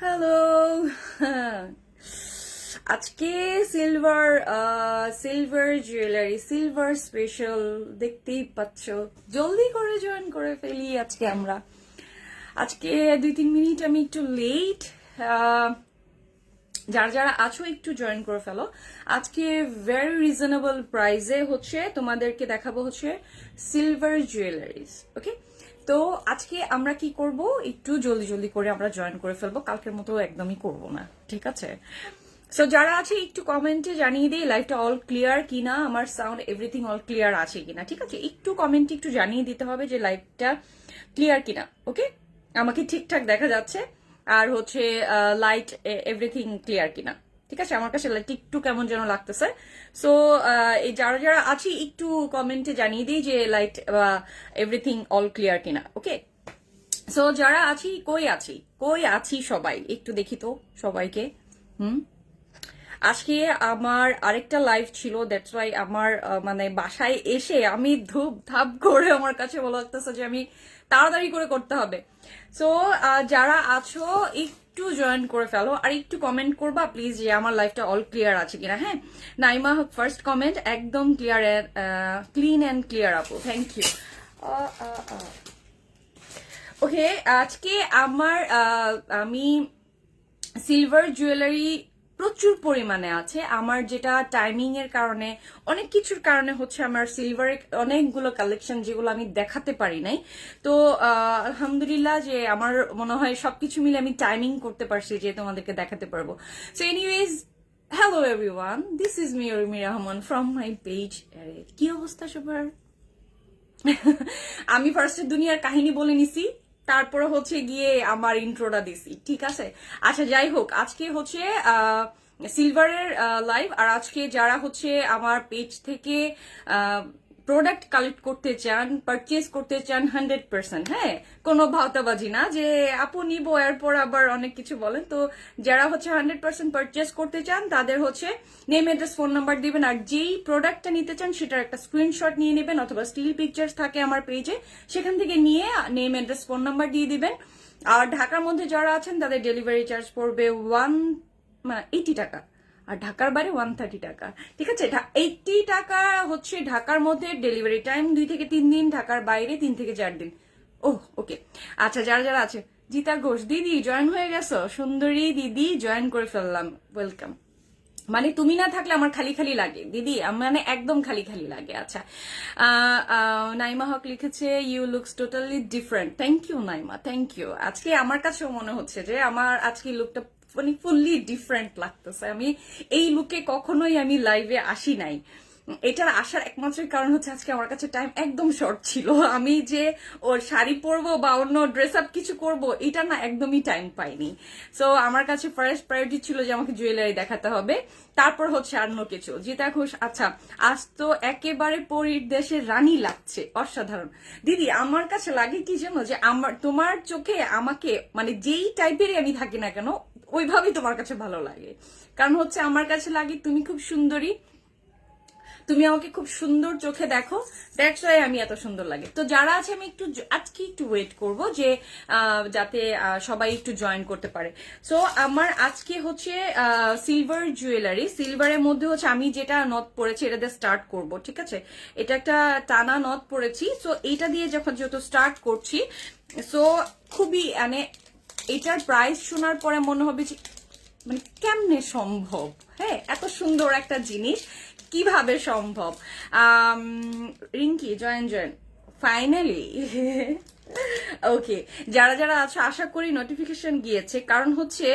Hello. আজকে silver silver jewellery, silver special দেখতেই পাচ্ছ। জলদি করে জয়েন করে ফেলি আজকে আমরা। আজকে 2-3 মিনিট আমি একটু লেট। যারা যারা আছো একটু জয়েন করে ফেলো। আজকে ভেরি রিজনেবল প্রাইসে হচ্ছে তোমাদেরকে দেখাবো হচ্ছে সিলভার জুয়েলারিজ। ওকে, তো আজকে আমরা কি করব, একটু জলদি জলদি করে আমরা জয়েন করে ফেলবো, কালকের মতো একদমই করব না, ঠিক আছে? সো যারা আছে একটু কমেন্টে জানিয়ে দিই লাইভটা অল ক্লিয়ার কিনা, আমার সাউন্ড এভরিথিং অল ক্লিয়ার আছে কিনা, ঠিক আছে? একটু কমেন্টে একটু জানিয়ে দিতে হবে যে লাইভটা ক্লিয়ার কিনা। ওকে, আমাকে ঠিকঠাক দেখা যাচ্ছে আর হচ্ছে লাইট এভরিথিং ক্লিয়ার কিনা, ঠিক আছে? আমার কাছে লাইট একটু কেমন যেন লাগতেছে। সো এই যারা যারা আছি একটু কমেন্টে জানিয়ে দিই যে লাইট এভরিথিং অল ক্লিয়ার কিনা। ওকে, সো যারা আছি, কই আছি সবাই একটু দেখি তো সবাইকে। আজকে আমার আরেকটা লাইভ ছিল, দ্যাটস ওয়াই আমার মানে বাসায় এসে আমি ধূপ ধাপ করে আমার কাছে বলা লাগতেছে যে আমি তাড়াতাড়ি করে করতে হবে। সো যারা আছো একটু জয়েন করে ফেলো আর একটু কমেন্ট করবা প্লিজ যে আমার লাইফটা অল ক্লিয়ার আছে কিনা। হ্যাঁ, নাইমা ফার্স্ট কমেন্ট, একদম ক্লিয়ার, ক্লিন অ্যান্ড ক্লিয়ার আপু, থ্যাংক ইউ। ওকে, আজকে আমি সিলভার জুয়েলারি প্রচুর পরিমাণে আছে আমার, যেটা টাইমিং এর কারণে অনেক কিছুর কারণে হচ্ছে আমার সিলভারের অনেকগুলো কালেকশন যেগুলো আমি দেখাতে পারি নাই। তো আলহামদুলিল্লাহ যে আমার মনে হয় সবকিছু মিলে আমি টাইমিং করতে পারছি যে তোমাদেরকে দেখাতে পারবো। So anyways, hello everyone, this is me Urmi Rahman from my page. কি অবস্থা সবার? আমি ফার্স্টে দুনিয়ার কাহিনী বলে নিছি, তারপরে হচ্ছে গিয়ে আমার ইন্ট্রোটা দিছি, ঠিক আছে? আচ্ছা, যাই হোক, আজকে হচ্ছে সিলভারের লাইভ। আর আজকে যারা হচ্ছে আমার পেজ থেকে প্রোডাক্ট কালেক্ট করতে চান, পারচেজ করতে চান 100%, হ্যাঁ, কোনো ভাওতাবাজি না যে আপু নিব এরপর আবার অনেক কিছু বলেন। তো যারা হচ্ছে 100% পারচেজ করতে চান তাদের হচ্ছে নেম, অ্যাড্রেস, ফোন নাম্বার দিবেন, আর যেই প্রোডাক্টটা নিতে চান সেটার একটা স্ক্রিনশট নিয়ে নেবেন, অথবা স্টিল পিকচার্স থাকে আমার পেজে, সেখান থেকে নিয়ে নেম, অ্যাড্রেস, ফোন নাম্বার দিয়ে দিবেন। আর ঢাকার মধ্যে যারা আছেন তাদের ডেলিভারি চার্জ পড়বে 80 টাকা, আর ঢাকার বাইরে 130 টাকা, ঠিক আছে? 80 টাকা হচ্ছে ঢাকার মধ্যে ডেলিভারি টাইম, 2 থেকে 3 দিন, ঢাকার বাইরে 3 থেকে 4 দিন। ওকে, আচ্ছা, যারা যারা আছে, জিতা ঘোষ দিদি জয়েন হয়ে গেছো, সুন্দরী দিদি জয়েন করে ফেললাম, ওয়েলকাম। মানে তুমি না থাকলে আমার খালি খালি লাগে দিদি, মানে একদম খালি খালি লাগে। আচ্ছা, নাইমা হক লিখেছে you looks totally different, thank you Naima, thank you. আজকে আমার কাছেও মনে হচ্ছে যে আমার আজকে লুকটা মানে ফুললি ডিফারেন্ট লাগতেছে। আমি এই লুকে কখনোই আমি লাইভে আসি নাই। এটার আসার একমাত্র কারণ হচ্ছে আজকে আমার কাছে টাইম একদম শর্ট ছিল। আমি যে ওর শাড়ি পরবো বা অন্য ড্রেস আপ কিছু করব, এটা না একদমই টাইম পাইনি। সো আমার কাছে ফার্স্ট প্রায়োরিটি ছিল যে আমাকে জুয়েলারি দেখাতে হবে, তারপর হচ্ছে অন্য কিছু। জিতা ঘোষ, আচ্ছা, আজ তো একেবারে পরীর দেশের রানী লাগছে, অসাধারণ। দিদি আমার কাছে লাগে কি জানো, যে আমার তোমার চোখে আমাকে মানে যেই টাইপেরই আমি থাকি না কেন ওইভাবেই তোমার কাছে ভালো লাগে। কারণ হচ্ছে আমার কাছে লাগে তুমি খুব সুন্দরী, তুমি আমাকে খুব সুন্দর চোখে দেখো, দ্যাটস ওয়াই আমি এত সুন্দর লাগে। তো যারা আছে আমি একটু আজকে একটু ওয়েট করব যে যাতে সবাই একটু জয়েন করতে পারে। সো আমার আজকে হচ্ছে সিলভার জুয়েলারি, সিলভারের মধ্যে হচ্ছে আমি যেটা নথ পরেছি এটা দিয়ে স্টার্ট করব, ঠিক আছে? এটা একটা টানা নথ পরেছি, সো এইটা দিয়ে যখন যেহেতু স্টার্ট করছি, সো খুবই মানে এটার প্রাইস শোনার পরে মনে হবে যে মানে কেমনে সম্ভব, হ্যাঁ, এত সুন্দর একটা জিনিস কিভাবে সম্ভব। Rinki join finally. ওকে, যারা যারা আছো আশা করি নোটিফিকেশন গিয়েছে, কারণ হচ্ছে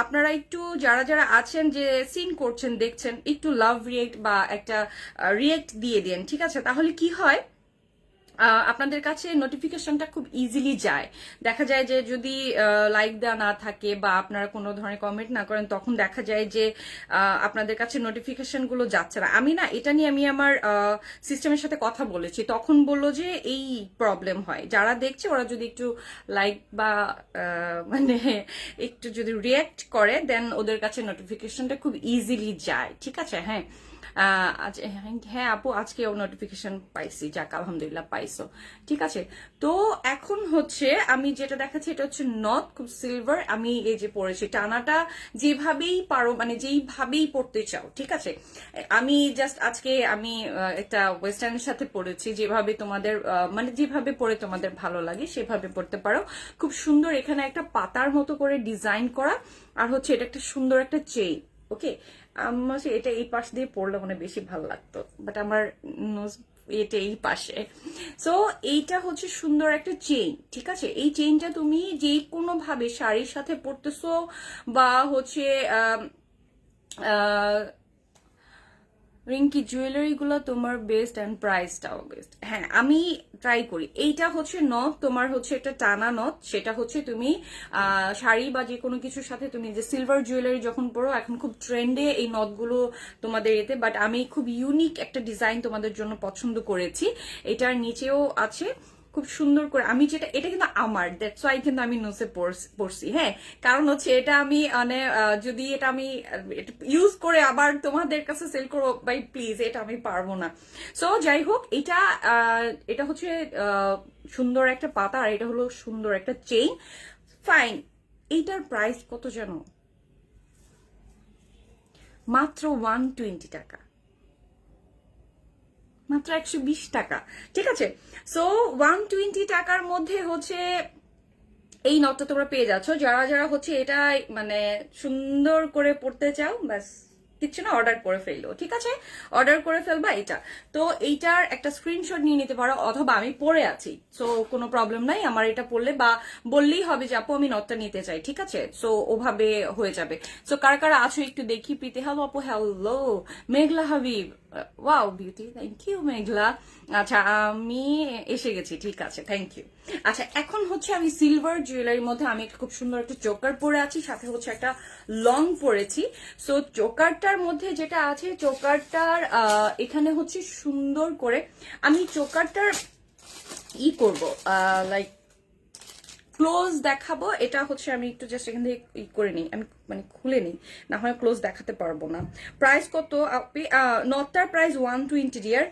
আপনারা একটু যারা যারা আছেন যে সিন করছেন দেখছেন, একটু লাভ রিয়েক্ট বা একটা রিয়েক্ট দিয়ে দেন, ঠিক আছে? তাহলে কি হয়, আপনাদের কাছে নোটিফিকেশনটা খুব ইজিলি যায়। দেখা যায় যে যদি লাইক দেওয়া না থাকে বা আপনারা কোনো ধরনের কমেন্ট না করেন, তখন দেখা যায় যে আপনাদের কাছে নোটিফিকেশনগুলো যাচ্ছে না। আমি না এটা নিয়ে আমি আমার সিস্টেমের সাথে কথা বলেছি, তখন বললো যে এই প্রবলেম হয়, যারা দেখছে ওরা যদি একটু লাইক বা মানে একটু যদি রিয়াক্ট করে দেন ওদের কাছে নোটিফিকেশনটা খুব ইজিলি যায়, ঠিক আছে? হ্যাঁ, হ্যাঁ আপু, আজকেও নোটিফিকেশন পাইছি, যাক আলহামদুলিল্লাহ পাইছো। ঠিক আছে, তো এখন হচ্ছে আমি যেটা দেখাচ্ছি এটা হচ্ছে নথ, খুব সিলভার। আমি এই যে পরেছি, টানাটা যেভাবেই পারো, মানে যেইভাবেই পড়তে চাও, ঠিক আছে। আমি জাস্ট আজকে আমি একটা ওয়েস্টার্নের সাথে পরেছি, যেভাবে তোমাদের মানে যেভাবে পরে তোমাদের ভালো লাগে সেভাবে পড়তে পারো। খুব সুন্দর, এখানে একটা পাতার মতো করে ডিজাইন করা, আর হচ্ছে এটা একটা সুন্দর একটা চেইন। ওকে, আমার এটা এই পাশ দিয়ে পড়লে মানে বেশি ভালো লাগতো, বাট আমার নোজ এটা এই পাশে। সো এইটা হচ্ছে সুন্দর একটা চেইন, ঠিক আছে। এই চেইনটা তুমি যে কোনো ভাবে শাড়ির সাথে পরতেছো, বা হচ্ছে রিঙ্কি, জুয়েলারি গুলো তোমার বেস্ট অ্যান্ড প্রাইসটাও বেস্ট। হ্যাঁ, আমি ট্রাই করি। এইটা হচ্ছে নথ, তোমার হচ্ছে একটা টানা নথ, সেটা হচ্ছে তুমি শাড়ি বা যে কোনো কিছুর সাথে তুমি যে সিলভার জুয়েলারি যখন পরো, এখন খুব ট্রেন্ডে এই নথগুলো তোমাদের এতে। বাট আমি খুব ইউনিক একটা ডিজাইন তোমাদের জন্য পছন্দ করেছি। এটার নিচেও আছে খুব সুন্দর করে। আমি যেটা, এটা কিন্তু আমার, দ্যাটস ওয়াই কিন্তু আমি নোসে পড়ছি। হ্যাঁ, কারণ হচ্ছে এটা আমি মানে যদি এটা আমি ইউজ করে আবার তোমাদের কাছে সেল করবো, ভাই প্লিজ, এটা আমি পারবো না। সো যাই হোক, এটা এটা হচ্ছে সুন্দর একটা পাতা, আর এটা হলো সুন্দর একটা চেইন। ফাইন। এইটার প্রাইস কত জানো? মাত্র 120 টাকা, মাত্র 120 টাকা। ঠিক আছে, সো 120 টাকার মধ্যে হচ্ছে এই নটটা তোমরা পেয়ে যাচ্ছ। যারা যারা হচ্ছে এটা মানে সুন্দর করে পড়তে চাও, ব্যাস কিচ্ছু না, অর্ডার করে ফেললো। ঠিক আছে, অর্ডার করে ফেলবা এটা। তো এইটার একটা স্ক্রিনশট নিয়ে নিতে পারো, অথবা আমি পরে আছি, সো কোনো প্রবলেম নাই। আমার এটা পড়লে বা বললেই হবে যে আপু আমি নটটা নিতে চাই, ঠিক আছে। সো ওভাবে হয়ে যাবে। সো কারা কারা আছো একটু দেখি। প্রীতি, হ্যালো আপু। Hello Meghla Habib, wow beauty, thank you Meghla. আচ্ছা, আমি এসে গেছি, ঠিক আছে, থ্যাংক ইউ। আচ্ছা, এখন হচ্ছে আমি সিলভার জুয়েলারির মধ্যে আমি খুব সুন্দর একটা চোকার পরে আছি, সাথে হচ্ছে একটা লং পরেছি। সো চোকারটার মধ্যে যেটা আছে, চোকারটার এখানে হচ্ছে সুন্দর করে আমি চোকারটার ই করব, লাইক ক্লোজ দেখাবো। এটা হচ্ছে আমি একটু জাস্ট এখান থেকে ই করে নিই, আমি মানে খুলে নিই, না হয় ক্লোজ দেখাতে পারবো না। প্রাইস কত আপনি? নটটার প্রাইস 120 ডিয়ার,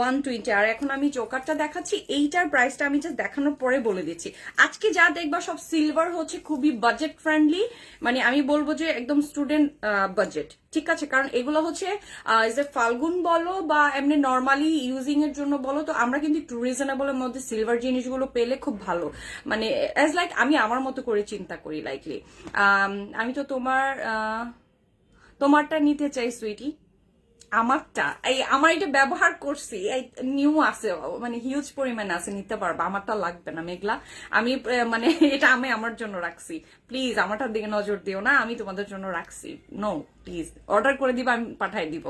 120। আর এখন আমি চোকারটা দেখাচ্ছি, এইটার প্রাইসটা আমি জাস্ট দেখানোর পরে বলে দিচ্ছি। আজকে যা দেখবা সব সিলভার হচ্ছে, খুবই বাজেট ফ্রেন্ডলি, মানে আমি বলবো যে একদম স্টুডেন্ট বাজেট, ঠিক আছে। কারণ এগুলো হচ্ছে যে ফাল্গুন বলো বা এমনি নর্মালি ইউজিং এর জন্য বলো, তো আমরা কিন্তু একটু রিজনেবলের মধ্যে সিলভার জিনিসগুলো পেলে খুব ভালো, মানে অ্যাজ লাইক আমি আমার মতো করে চিন্তা করি লাইকলি। আমি তো তোমারটা নিতে চাই সুইটি। আমারটা এই আমার এটা ব্যবহার করছি, এই নিউ আছে, মানে হিউজ পরিমাণে আছে, নিতে পারবা। আমারটা লাগবে না মেঘলা, আমি মানে এটা আমি আমার জন্য রাখছি। প্লিজ আমারটার দিকে নজর দিও না, আমি তোমাদের জন্য রাখছি। নো প্লিজ, অর্ডার করে দিবা, আমি পাঠাই দিব।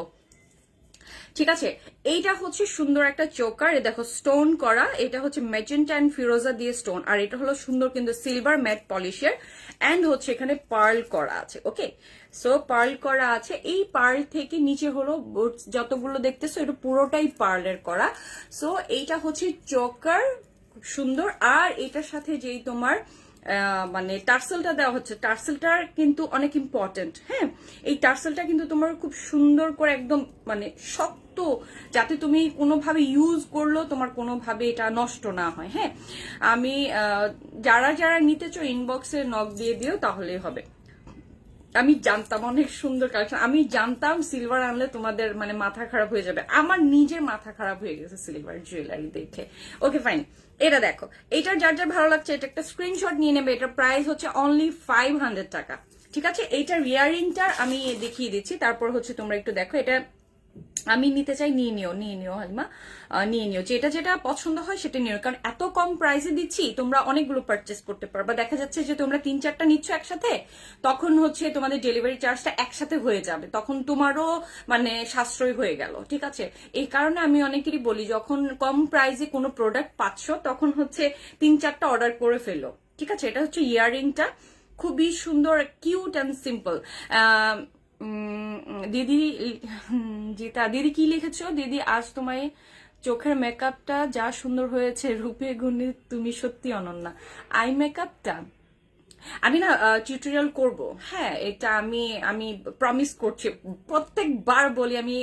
ঠিক আছে, এইটা হচ্ছে সুন্দর একটা চোকার, দেখো স্টোন করা, এটা হচ্ছে ম্যাজেন্টা অ্যান্ড ফিরোজা দিয়ে স্টোন, আর এটা হলো সুন্দর কিন্তু সিলভার ম্যাট পলিশের, অ্যান্ড হচ্ছে এখানে পার্ল করা আছে। ওকে, সো পার্ল করা আছে। এই পার্ল থেকে নিচে হলো যতগুলো দেখতেছো এটা পুরোটাই পার্লের করা। সো এইটা হচ্ছে চোকার, খুব সুন্দর। আর এটার সাথে যেই তোমার মানে টার্সেলটা দেওয়া হচ্ছে, টার্সেলটার কিন্তু অনেক ইম্পর্টেন্ট। হ্যাঁ, এই টার্সেলটা কিন্তু তোমার খুব সুন্দর করে একদম মানে শক্ত, যাতে তুমি কোনোভাবে ইউজ করলো তোমার কোনোভাবে এটা নষ্ট না হয়। হ্যাঁ, আমি যারা যারা নিতে চাও ইনবক্সে নক দিয়ে দিও, তাহলেই হবে। আমি জানতাম অনেক সুন্দর কালেকশন, আমি জানতাম সিলভার আনলে তোমাদের মানে মাথা খারাপ হয়ে যাবে, আমার নিজের মাথা খারাপ হয়ে গেছে সিলভার জুয়েলারি দেখে। ওকে ফাইন, এটা দেখো, এটা যার যার ভালো লাগছে এটা একটা স্ক্রিনশট নিয়ে নেবে। এটার প্রাইস হচ্ছে অনলি 500 টাকা। ঠিক আছে, এইটার ইয়ারিংটা আমি দেখিয়ে দিচ্ছি, তারপর হচ্ছে তোমরা একটু দেখো। এটা আমি নিতে চাই, নিয়ে নিও হালিমা, নিয়ে নিও, যেটা যেটা পছন্দ হয় সেটা নিও, কারণ এত কম প্রাইসে দিচ্ছি, তোমরা অনেকগুলো পারচেস করতে পারবা। দেখা যাচ্ছে যে তোমরা 3-4টা নিচ্ছ একসাথে, তখন হচ্ছে তোমাদের ডেলিভারি চার্জটা একসাথে হয়ে যাবে, তখন তোমারও মানে সাশ্রয় হয়ে গেল। ঠিক আছে, এই কারণে আমি অনেকেরই বলি, যখন কম প্রাইসে কোনো প্রোডাক্ট পাচ্ছ, তখন হচ্ছে 3-4টা অর্ডার করে ফেলো। ঠিক আছে, এটা হচ্ছে ইয়াররিংটা, খুবই সুন্দর, কিউট অ্যান্ড সিম্পল। দিদি, জিতা দিদি কি লিখেছো? দিদি আজ তোমায় চোখের মেকআপটা যা সুন্দর হয়েছে, রূপে গুণে তুমি সত্যি অনন্যা। আই মেকআপটা আমি না টিউটোরিয়াল করব, হ্যাঁ এটা আমি আমি প্রমিস করছি, প্রত্যেকবার বলি আমি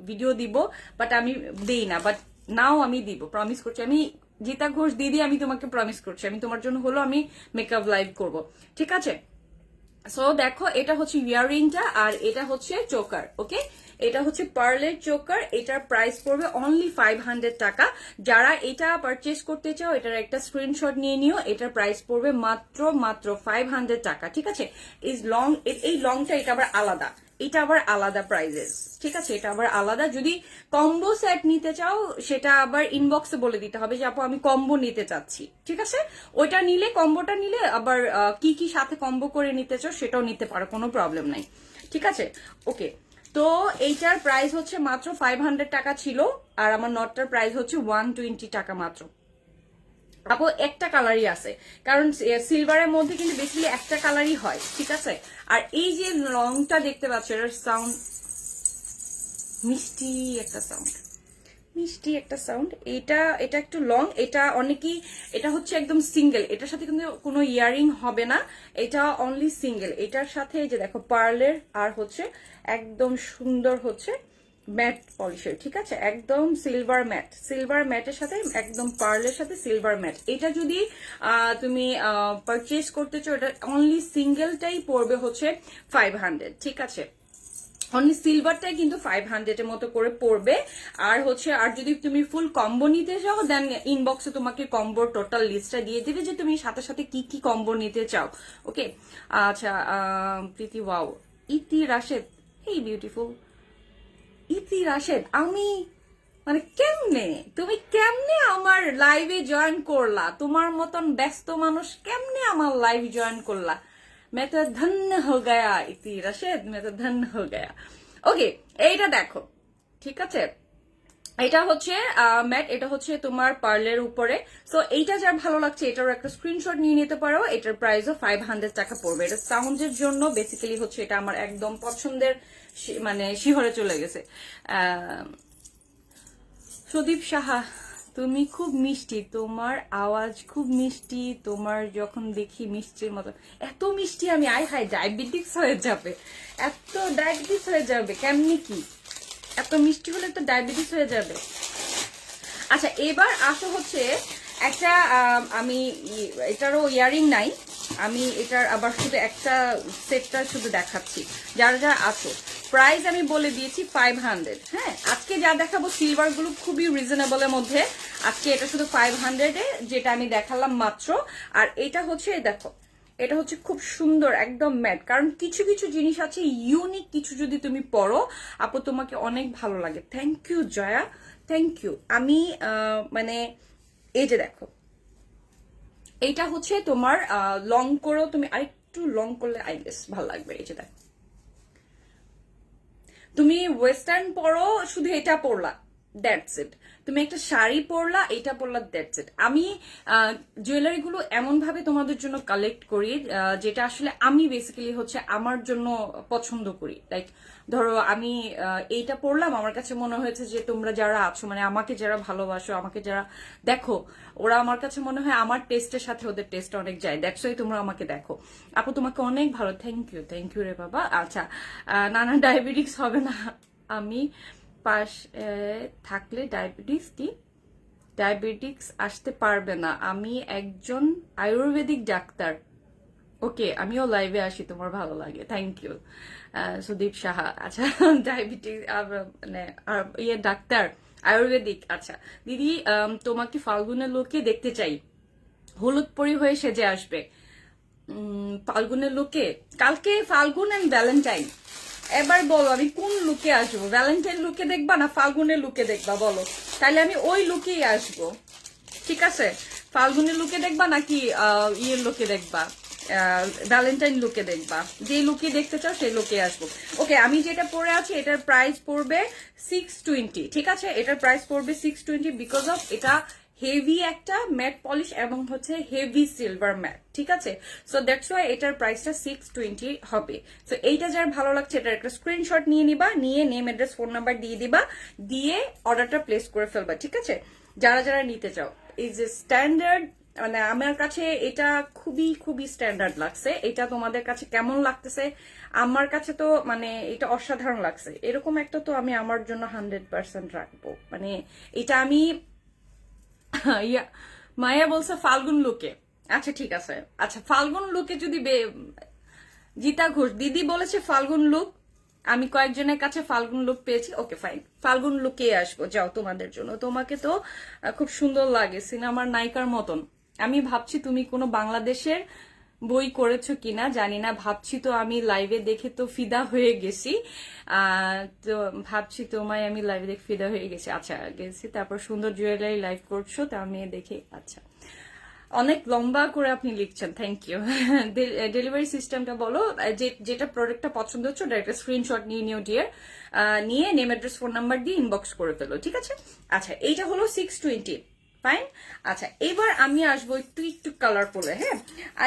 ভিডিও দিব, বাট আমি দেই না, বাট নাও আমি দিব, প্রমিস করছি আমি। জিতা ঘোষ দিদি, আমি তোমাকে প্রমিস করছি, আমি তোমার জন্য হলো আমি মেকআপ লাইভ করব, ঠিক আছে? সো দেখো, এটা হচ্ছে ইয়াররিংটা আর এটা হচ্ছে চোকার। ওকে, এটা হচ্ছে পার্লের চোকার, এটার প্রাইস পড়বে অনলি 500 টাকা। যারা এটা পারচেস করতে চাও এটার একটা স্ক্রিনশট নিয়ে নিও, এটার প্রাইস পড়বে মাত্র মাত্র 500 টাকা, ঠিক আছে? এই লংটা এটা আবার আলাদা, এটা আবার আলাদা প্রাইজেস, ঠিক আছে? এটা আবার আলাদা। যদি কম্বো সেট নিতে চাও সেটা আবার ইনবক্সে বলে দিতে হবে যে আপু আমি কম্বো নিতে চাচ্ছি, ঠিক আছে? ওইটা নিলে, কম্বোটা নিলে আবার কি কি সাথে কম্বো করে নিতে চাও সেটাও নিতে পারো, কোনো প্রবলেম নাই, ঠিক আছে? ওকে, তো এইটার প্রাইস হচ্ছে মাত্র 500 টাকা ছিল, আর আমার নটটার প্রাইস হচ্ছে 120 টাকা মাত্র। আপু একটা কালারই আছে, কারণ সিলভারের মধ্যে কিন্তু বেসিক্যালি একটা কালারই হয়, ঠিক আছে? আর এই যে লংটা দেখতে পাচ্ছ, এটার সাউন্ড মিষ্টি একটা সাউন্ড, মিষ্টি একটা সাউন্ড। এটা এটা একটু লং, এটা অনেকেই, এটা হচ্ছে একদম সিঙ্গেল, এটার সাথে কিন্তু কোনো ইয়ারিং হবে না, এটা অনলি সিঙ্গেল। এটার সাথে এই যে দেখো পার্লের, আর হচ্ছে একদম সুন্দর হচ্ছে ম্যাট পলিশের, ঠিক আছে? একদম সিলভার ম্যাট, সিলভার ম্যাটের সাথে একদম পার্লের সাথে সিলভার ম্যাট। এটা যদি তুমি পারচেস করতে চাও, এটা অনলি সিঙ্গেলটাই পড়বে হচ্ছে 500, ঠিক আছে? অনলি সিলভারটাই কিন্তু 500 এর মতো করে পড়বে। আর হচ্ছে, আর যদি তুমি ফুল কম্বো নিতে চাও দেন ইনবক্সে তোমাকে কম্বোর টোটাল লিস্টটা দিয়ে দিবে যে তুমি সাথে সাথে কি কি কম্বো নিতে চাও। ওকে, আচ্ছা, প্রীতি ওয়াও, ইতি রাশেদ, হেই বিউটিফুল ইতি রাশেদ, আমি মানে কেমনে, তুমি কেমনে আমার লাইভে জয়েন করলা? তোমার মতন ব্যস্ত মানুষ কেমনে আমার লাইভ জয়েন করলা? मैं तो धन्य हो गया इति রাশেদ, मैं तो धन्य हो गया। ওকে, এইটা দেখো, ঠিক আছে? এটা হচ্ছে ম্যাট, এটা হচ্ছে তোমার পার্লের উপরে। সো এইটা যার ভালো লাগছে এটারও একটা স্ক্রিনশট নিয়ে নিতে পারো, এটার প্রাইসও 500 টাকা পড়বে। এটা সাউন্ডের জন্য বেসিক্যালি হচ্ছে, এটা আমার একদম পছন্দের, মানে শিহরে চলে গেছে। সুদীপ সাহা, তুমি খুব মিষ্টি, তোমার আওয়াজ খুব মিষ্টি, তোমার যখন দেখি মিষ্টির মতো। এত মিষ্টি আমি, আয় হায়, ডায়াবেটিস হয়ে যাবে, এত ডায়াবেটিস হয়ে যাবে কেমনি কি? এত মিষ্টি হলে তো ডায়াবেটিস হয়ে যাবে। আচ্ছা, এবার আসো হচ্ছে একটা, আমি এটারও ইয়ারিং নাই, আমি এটার আবার শুধু একটা সেটটা শুধু দেখাচ্ছি। যারা যারা আছো, প্রাইস আমি বলে দিয়েছি 500। হ্যাঁ, আজকে যা দেখাবো সিলভার গুলো খুবই রিজনেবলের মধ্যে। আজকে এটা শুধু 500-এ, যেটা আমি দেখালাম মাত্র। আর এটা হচ্ছে, দেখো, এটা হচ্ছে খুব সুন্দর একদম ম্যাট, কারণ কিছু কিছু জিনিস আছে ইউনিক, কিছু যদি তুমি পরো আপু তোমাকে অনেক ভালো লাগে। Thank you Joya, thank you. আমি মানে এই যে দেখো, এইটা হচ্ছে তোমার লং করেও তুমি আরেকটু লং করলে আই গেস ভালো লাগবে। এই যে দেখো, তুমি ওয়েস্টার্ন পরো, শুধু এটা পরলা, দ্যাটস ইট। তুমি একটা শাড়ি পরলা, এটা পরলা, দ্যাটস ইট। আমি জুয়েলারি গুলো এমন ভাবে তোমাদের জন্য কালেক্ট করি যেটা আসলে আমি বেসিক্যালি হচ্ছে আমার জন্য পছন্দ করি। লাইক ধরো আমি এইটা পরলাম, আমার কাছে মনে হয়েছে যে তোমরা যারা আছো, মানে আমাকে যারা ভালোবাসো, আমাকে যারা দেখো, ওরা আমার কাছে মনে হয় আমার টেস্টের সাথে ওদের টেস্ট অনেক যায়, দ্যাটস ওয়াই তোমরা আমাকে দেখো। আপু তোমাকে অনেক ভালো, থ্যাংক ইউ রে বাবা। আচ্ছা, নানা ডায়াবেটিস হবে না, আমি পাশ থাকলে ডায়াবেটিস কি, ডায়াবেটিক্স আসতে পারবে না, আমি একজন আয়ুর্বেদিক ডাক্তার। ওকে, আমিও লাইভে আসি, তোমার ভালো লাগে, থ্যাংক ইউ সুদীপ সাহা। আচ্ছা, ডায়াবেটিস মানে ইয়ে ডাক্তার আয়ুর্বেদিক। আচ্ছা দিদি, তোমাকে ফাল্গুনের লোকে দেখতে চাই, হলুদ পরি হয়ে সেজে আসবে। ফাল্গুনের লুকে, কালকে ফাল্গুন এন্ড ভ্যালেন্টাইন, এবার বলো আমি কোন লুকে আসবো? ভ্যালেন্টাইন লুকে দেখবা না ফাল্গুনের লুকে দেখবা বলো? তাহলে আমি ওই লুকেই আসবো, ঠিক আছে? ফাল্গুনের লুকে দেখবা নাকি ইয়ের লুকে দেখবা, ভ্যালেন্টাইন লুকে দেখবা? যে লুকে দেখতে চাও সেই লুকে আসবো। ওকে, আমি যেটা পরে আছি এটার প্রাইস পড়বে 620, ঠিক আছে? এটার প্রাইস পড়বে 620 বিকজ অফ এটা হেভি একটা ম্যাট পলিশ এবং হচ্ছে হেভি সিলভার ম্যাট, ঠিক আছে? সো দ্যাটস ওয়াই এটার প্রাইসটা 620 হবে। সো এইটা যার ভালো লাগছে এটার একটা স্ক্রিনশট নিয়ে নিবা, নিয়ে নেম অ্যাড্রেস ফোন নাম্বার দিয়ে দিবা, দিয়ে অর্ডারটা প্লেস করে ফেলবা, ঠিক আছে? যারা যারা নিতে চাও, এই যে স্ট্যান্ডার্ড মানে আমার কাছে এটা খুবই খুবই স্ট্যান্ডার্ড লাগছে। এটা তোমাদের কাছে কেমন লাগতেছে? আমার কাছে তো মানে এটা অসাধারণ লাগছে। এরকম একটা তো আমি আমার জন্য 100% রাখবো। মানে এটা আমি ইয়া মায়া বলছে ফাল্গুন লুকে। আচ্ছা ঠিক আছে, আচ্ছা ফাল্গুন লুকে যদি জিতা ঘোষ দিদি বলেছে ফাল্গুন লুক, আমি কয়েকজনের কাছে ফাল্গুন লুক পেয়েছি। ওকে ফাইন, ফাল্গুন লুকে আসবো, যাও তোমাদের জন্য। তোমাকে তো খুব সুন্দর লাগে, সিনেমার নায়িকার মতন। আমি ভাবছি তুমি কোনো বাংলাদেশের বই করেছো কিনা জানি না, ভাবছি তো আমি লাইভে দেখে তো ফিদা হয়ে গেছি। তো ভাবছি তোমায় আমি লাইভে দেখে ফিদা হয়ে গেছি। আচ্ছা গেছি, তারপর সুন্দর জুয়েলারি লাইভ করছো, তা আমি দেখে। আচ্ছা অনেক লম্বা করে আপনি লিখছেন, থ্যাংক ইউ। ডেলিভারি সিস্টেমটা বলো, যেটা প্রোডাক্টটা পছন্দ হচ্ছে ডাইরেক্ট স্ক্রিনশট নিয়ে নিও ডিয়ার, নিয়ে নেম অ্যাড্রেস ফোন নাম্বার দিয়ে ইনবক্স করে ফেলো, ঠিক আছে? আচ্ছা এইটা হলো 620, ফাইন। আচ্ছা এবার আমি আসবো একটু একটু কালার পরে, হ্যাঁ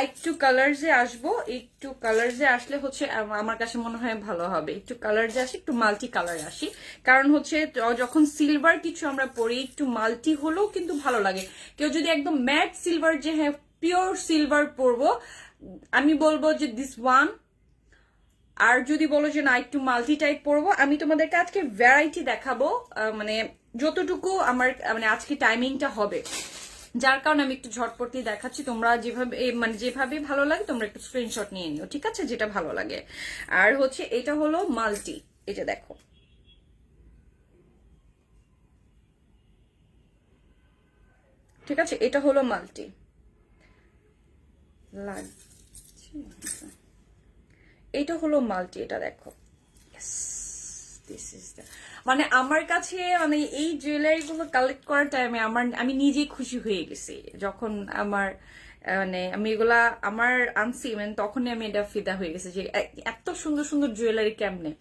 একটু কালার্সে আসবো। একটু কালার্সে আসলে হচ্ছে আমার কাছে মনে হয় ভালো হবে। একটু কালার্সে আসি, একটু মাল্টি কালার আসি, কারণ হচ্ছে যখন সিলভার কিছু আমরা পরি একটু মাল্টি হলেও কিন্তু ভালো লাগে। কেউ যদি একদম ম্যাট সিলভার, যে হ্যাঁ পিওর সিলভার পরবো, আমি বলবো যে দিস ওয়ান। আর যদি বলো যে না একটু মাল্টি টাইপ পরবো, আমি তোমাদেরকে আজকে ভ্যারাইটি দেখাবো, মানে যতটুকু আমার মানে আজকে টাইমিংটা হবে, যার কারণে আমি একটু ঝটপটি দেখাচ্ছি। তোমরা যেভাবে মানে যেভাবে ভালো লাগে তোমরা একটু স্ক্রিনশট নিয়ে নিও, ঠিক আছে, যেটা ভালো লাগে। আর হচ্ছে এটা হলো মাল্টি, এই যে দেখো, ঠিক আছে, এটা হলো মাল্টি লাগছে, এটা হলো মাল্টি, এটা দেখো। দিস ইজ দ্য, মানে আমার কাছে মানে এই জুয়েলারি গুলো কালেক্ট করার টাইমে আমি নিজেই খুশি হয়ে গেছি। যখন আমার মানে আমি এগুলা আমার আনছি, মানে তখনই আমি এটা ফিদা হয়ে গেছে যে এত সুন্দর সুন্দর জুয়েলারি কেমনে।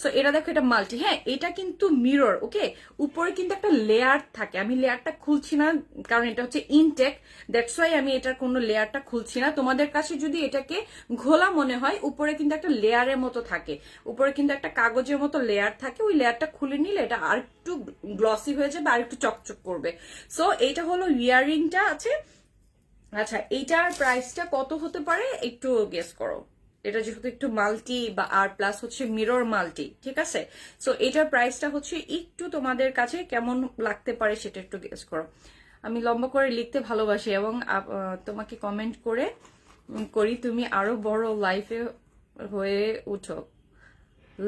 সো এটা দেখো, এটা মাল্টি, হ্যাঁ এটা কিন্তু মিরর, ওকে, উপরে কিন্তু একটা লেয়ার থাকে। আমি লেয়ারটা খুলছি না কারণ এটা হচ্ছে ইনটেক, দ্যাটস ওয়াই আমি এটার কোনো লেয়ারটা খুলছি না। তোমাদের কাছে যদি এটাকে ঘোলা মনে হয়, উপরে কিন্তু একটা লেয়ারের মতো থাকে, উপরে কিন্তু একটা কাগজের মতো লেয়ার থাকে, ওই লেয়ারটা খুলে নিলে এটা আর একটু গ্লসি হয়ে যাবে, আর একটু চকচক করবে। সো এইটা হলো ইয়াররিংটা আছে। আচ্ছা এইটার প্রাইসটা কত হতে পারে একটু গেস করো। এটা যেহেতু একটু মাল্টি বা আর প্লাস হচ্ছে মিরর মাল্টি, ঠিক আছে, সো এটার প্রাইসটা হচ্ছে একটু তোমাদের কাছে কেমন লাগতে পারে সেটা একটু গেস করো। আমি লম্বা করে লিখতে ভালোবাসি এবং তোমাকে কমেন্ট করে করি তুমি আরো বড় লাইফে হয়ে উঠো,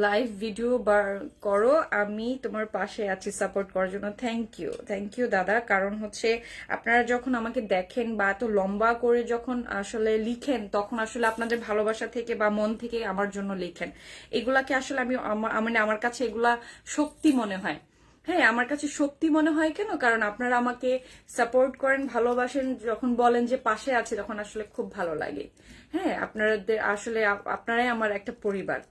লাইভ ভিডিও বার করো, আমি তোমার পাশে আছি সাপোর্ট করার জন্য। থ্যাংক ইউ দাদা। কারণ হচ্ছে আপনারা যখন আমাকে দেখেন বা এত লম্বা করে যখন আসলে লিখেন, তখন আসলে আপনাদের ভালোবাসা থেকে বা মন থেকে আমার জন্য লিখেন। এগুলাকে আসলে আমি মানে আমার কাছে এগুলা শক্তি মনে হয়। হ্যাঁ আমার কাছে শক্তি মনে হয় কেন, কারণ আপনারা আমাকে সাপোর্ট করেন, ভালোবাসেন, যখন বলেন যে পাশে আছে, তখন আসলে খুব ভালো লাগে। হ্যাঁ আপনাদের আসলে আপনারাই আমার একটা পরিবার।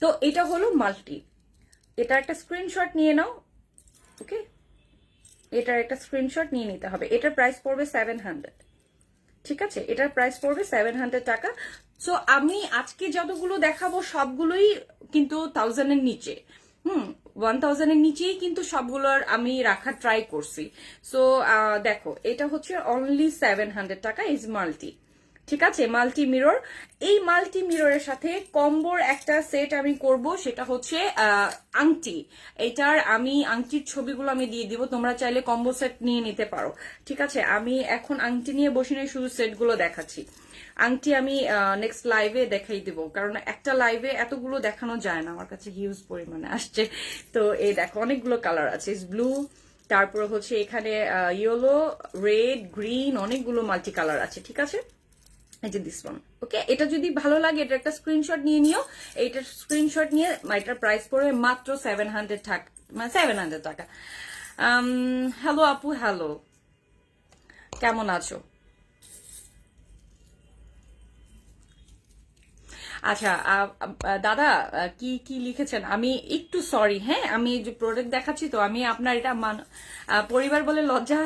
তো এটা হলো মাল্টি, এটা একটা স্ক্রিনশট নিয়ে নাও, ওকে, এটার একটা স্ক্রিনশট নিয়ে নিতে হবে। এটার প্রাইস পড়বে 700, ঠিক আছে, এটার প্রাইস পড়বে 700 টাকা। সো আমি আজকে যতগুলো দেখাবো সবগুলোই কিন্তু 1000 এর নিচে, 1000 এর নিচেই কিন্তু সবগুলোর আমি রাখার ট্রাই করছি। সো দেখো এটা হচ্ছে অনলি 700 টাকা, ইজ মাল্টি, ঠিক আছে, মাল্টি মিরর। এই মাল্টি মিররের সাথে কম্বোর একটা সেট আমি করব, সেটা হচ্ছে আংটি। এটার আমি আংটির ছবিগুলো আমি দিয়ে দিব, তোমরা চাইলে কম্বো সেট নিয়ে নিতে পারো, ঠিক আছে। আমি এখন আংটি নিয়ে বসে নিয়ে শুধু সেটগুলো দেখাচ্ছি। আংটি আমি নেক্সট লাইভে দেখাই দিব, কারণ একটা লাইভে এতগুলো দেখানো যায় না, আমার কাছে হিউজ পরিমাণে আসছে। তো এই দেখো অনেকগুলো কালার আছে, ব্লু, তারপর হচ্ছে এখানে ইয়েলো, রেড, গ্রিন, অনেকগুলো মাল্টি কালার আছে, ঠিক আছে। এই যে দিস ওয়ান, ওকে, এটা যদি ভালো লাগে এটা একটা স্ক্রিনশট নিয়ে নিও। এইটার স্ক্রিনশট নিয়ে এটার প্রাইস পড়বে মাত্র 700 টাকা, মানে 700 টাকা। হ্যালো আপু, হ্যালো, কেমন আছো? আচ্ছা দাদা কি কি লিখেছেন আমি একটু সরি, হ্যাঁ আমি যে প্রোডাক্ট দেখাচ্ছি তো আমি আপনার এটা পরিবার বলে লজ্জা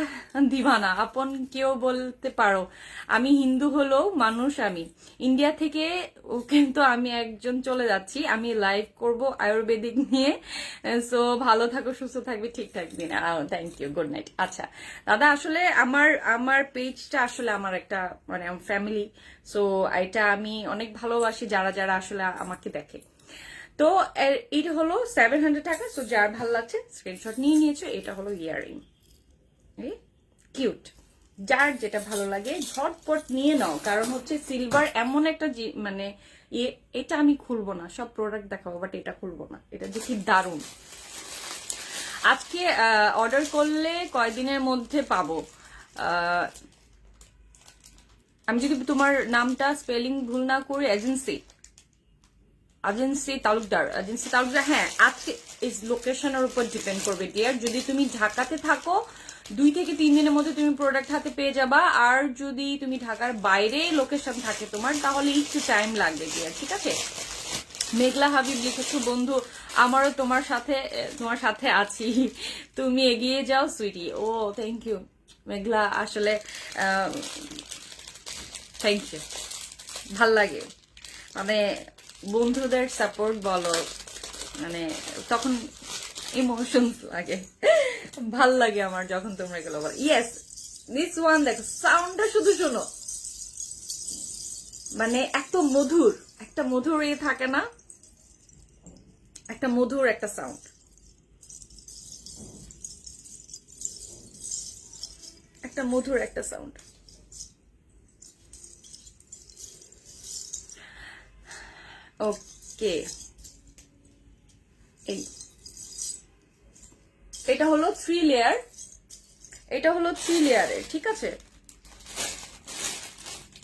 দিবা না, আপন কেউ বলতে পারো। আমি হিন্দু হলেও মানুষ, আমি ইন্ডিয়া থেকে ও কিন্তু আমি একজন চলে যাচ্ছি, আমি লাইভ করব আয়ুর্বেদিক নিয়ে। সো ভালো থাকো, সুস্থ থাকবে, ঠিক থাকবি না। Thank you, good night. আচ্ছা দাদা আসলে আমার আমার পেজটা আসলে আমার একটা মানে ফ্যামিলি, সো এটা আমি অনেক ভালোবাসি যারা যারা আসলে আমাকে দেখে। তো এটা হলো 700 টাকা। সো যার ভালো লাগছে স্ক্রিনশট নিয়ে নিয়েছো। এটা হলো ইয়াররিং, কিউট, যার যেটা ভালো লাগে ঝটপট নিয়ে নাও, কারণ হচ্ছে সিলভার এমন একটা মানে এটা আমি খুলবো না, সব প্রোডাক্ট দেখাবো বাট এটা খুলবো না, এটা দেখি দারুণ। আজকে অর্ডার করলে কয়দিনের মধ্যে পাবো? আমি যদি তোমার নামটা স্পেলিং ভুল না করি, এজেন্সি তালুকদার, হ্যাঁ। আজকে ইজ লোকেশনের উপর ডিপেন্ড করবে ডিয়ার। যদি তুমি ঢাকাতে থাকো 2 থেকে 3 দিনের মধ্যে তুমি প্রোডাক্ট হাতে পেয়ে যাবা, আর যদি তুমি ঢাকার বাইরে লোকেশন থাকে তোমার তাহলে একটু টাইম লাগবে ডিয়ার, ঠিক আছে। মেঘলা হাবিব লিখেছো, বন্ধু আমারও তোমার সাথে আছি, তুমি এগিয়ে যাও সুইটি। ও থ্যাংক ইউ মেঘলা, আসলে থ্যাংক ইউ, ভাল লাগে মানে বন্ধুদের সাপোর্ট বলো, মানে তখন ইমোশনস লাগে, ভাল লাগে আমার যখন তোমরা এগুলো বলো। ইয়েস দিস ওয়ান, দেখো সাউন্ডটা শুধু শোনো, মানে এত মধুর, একটা মধুর থাকে না, একটা মধুর একটা সাউন্ড, একটা মধুর একটা সাউন্ড। ওকে, এই এটা হলো 3 লেয়ার, এটা হলো 3 লেয়ারের, ঠিক আছে।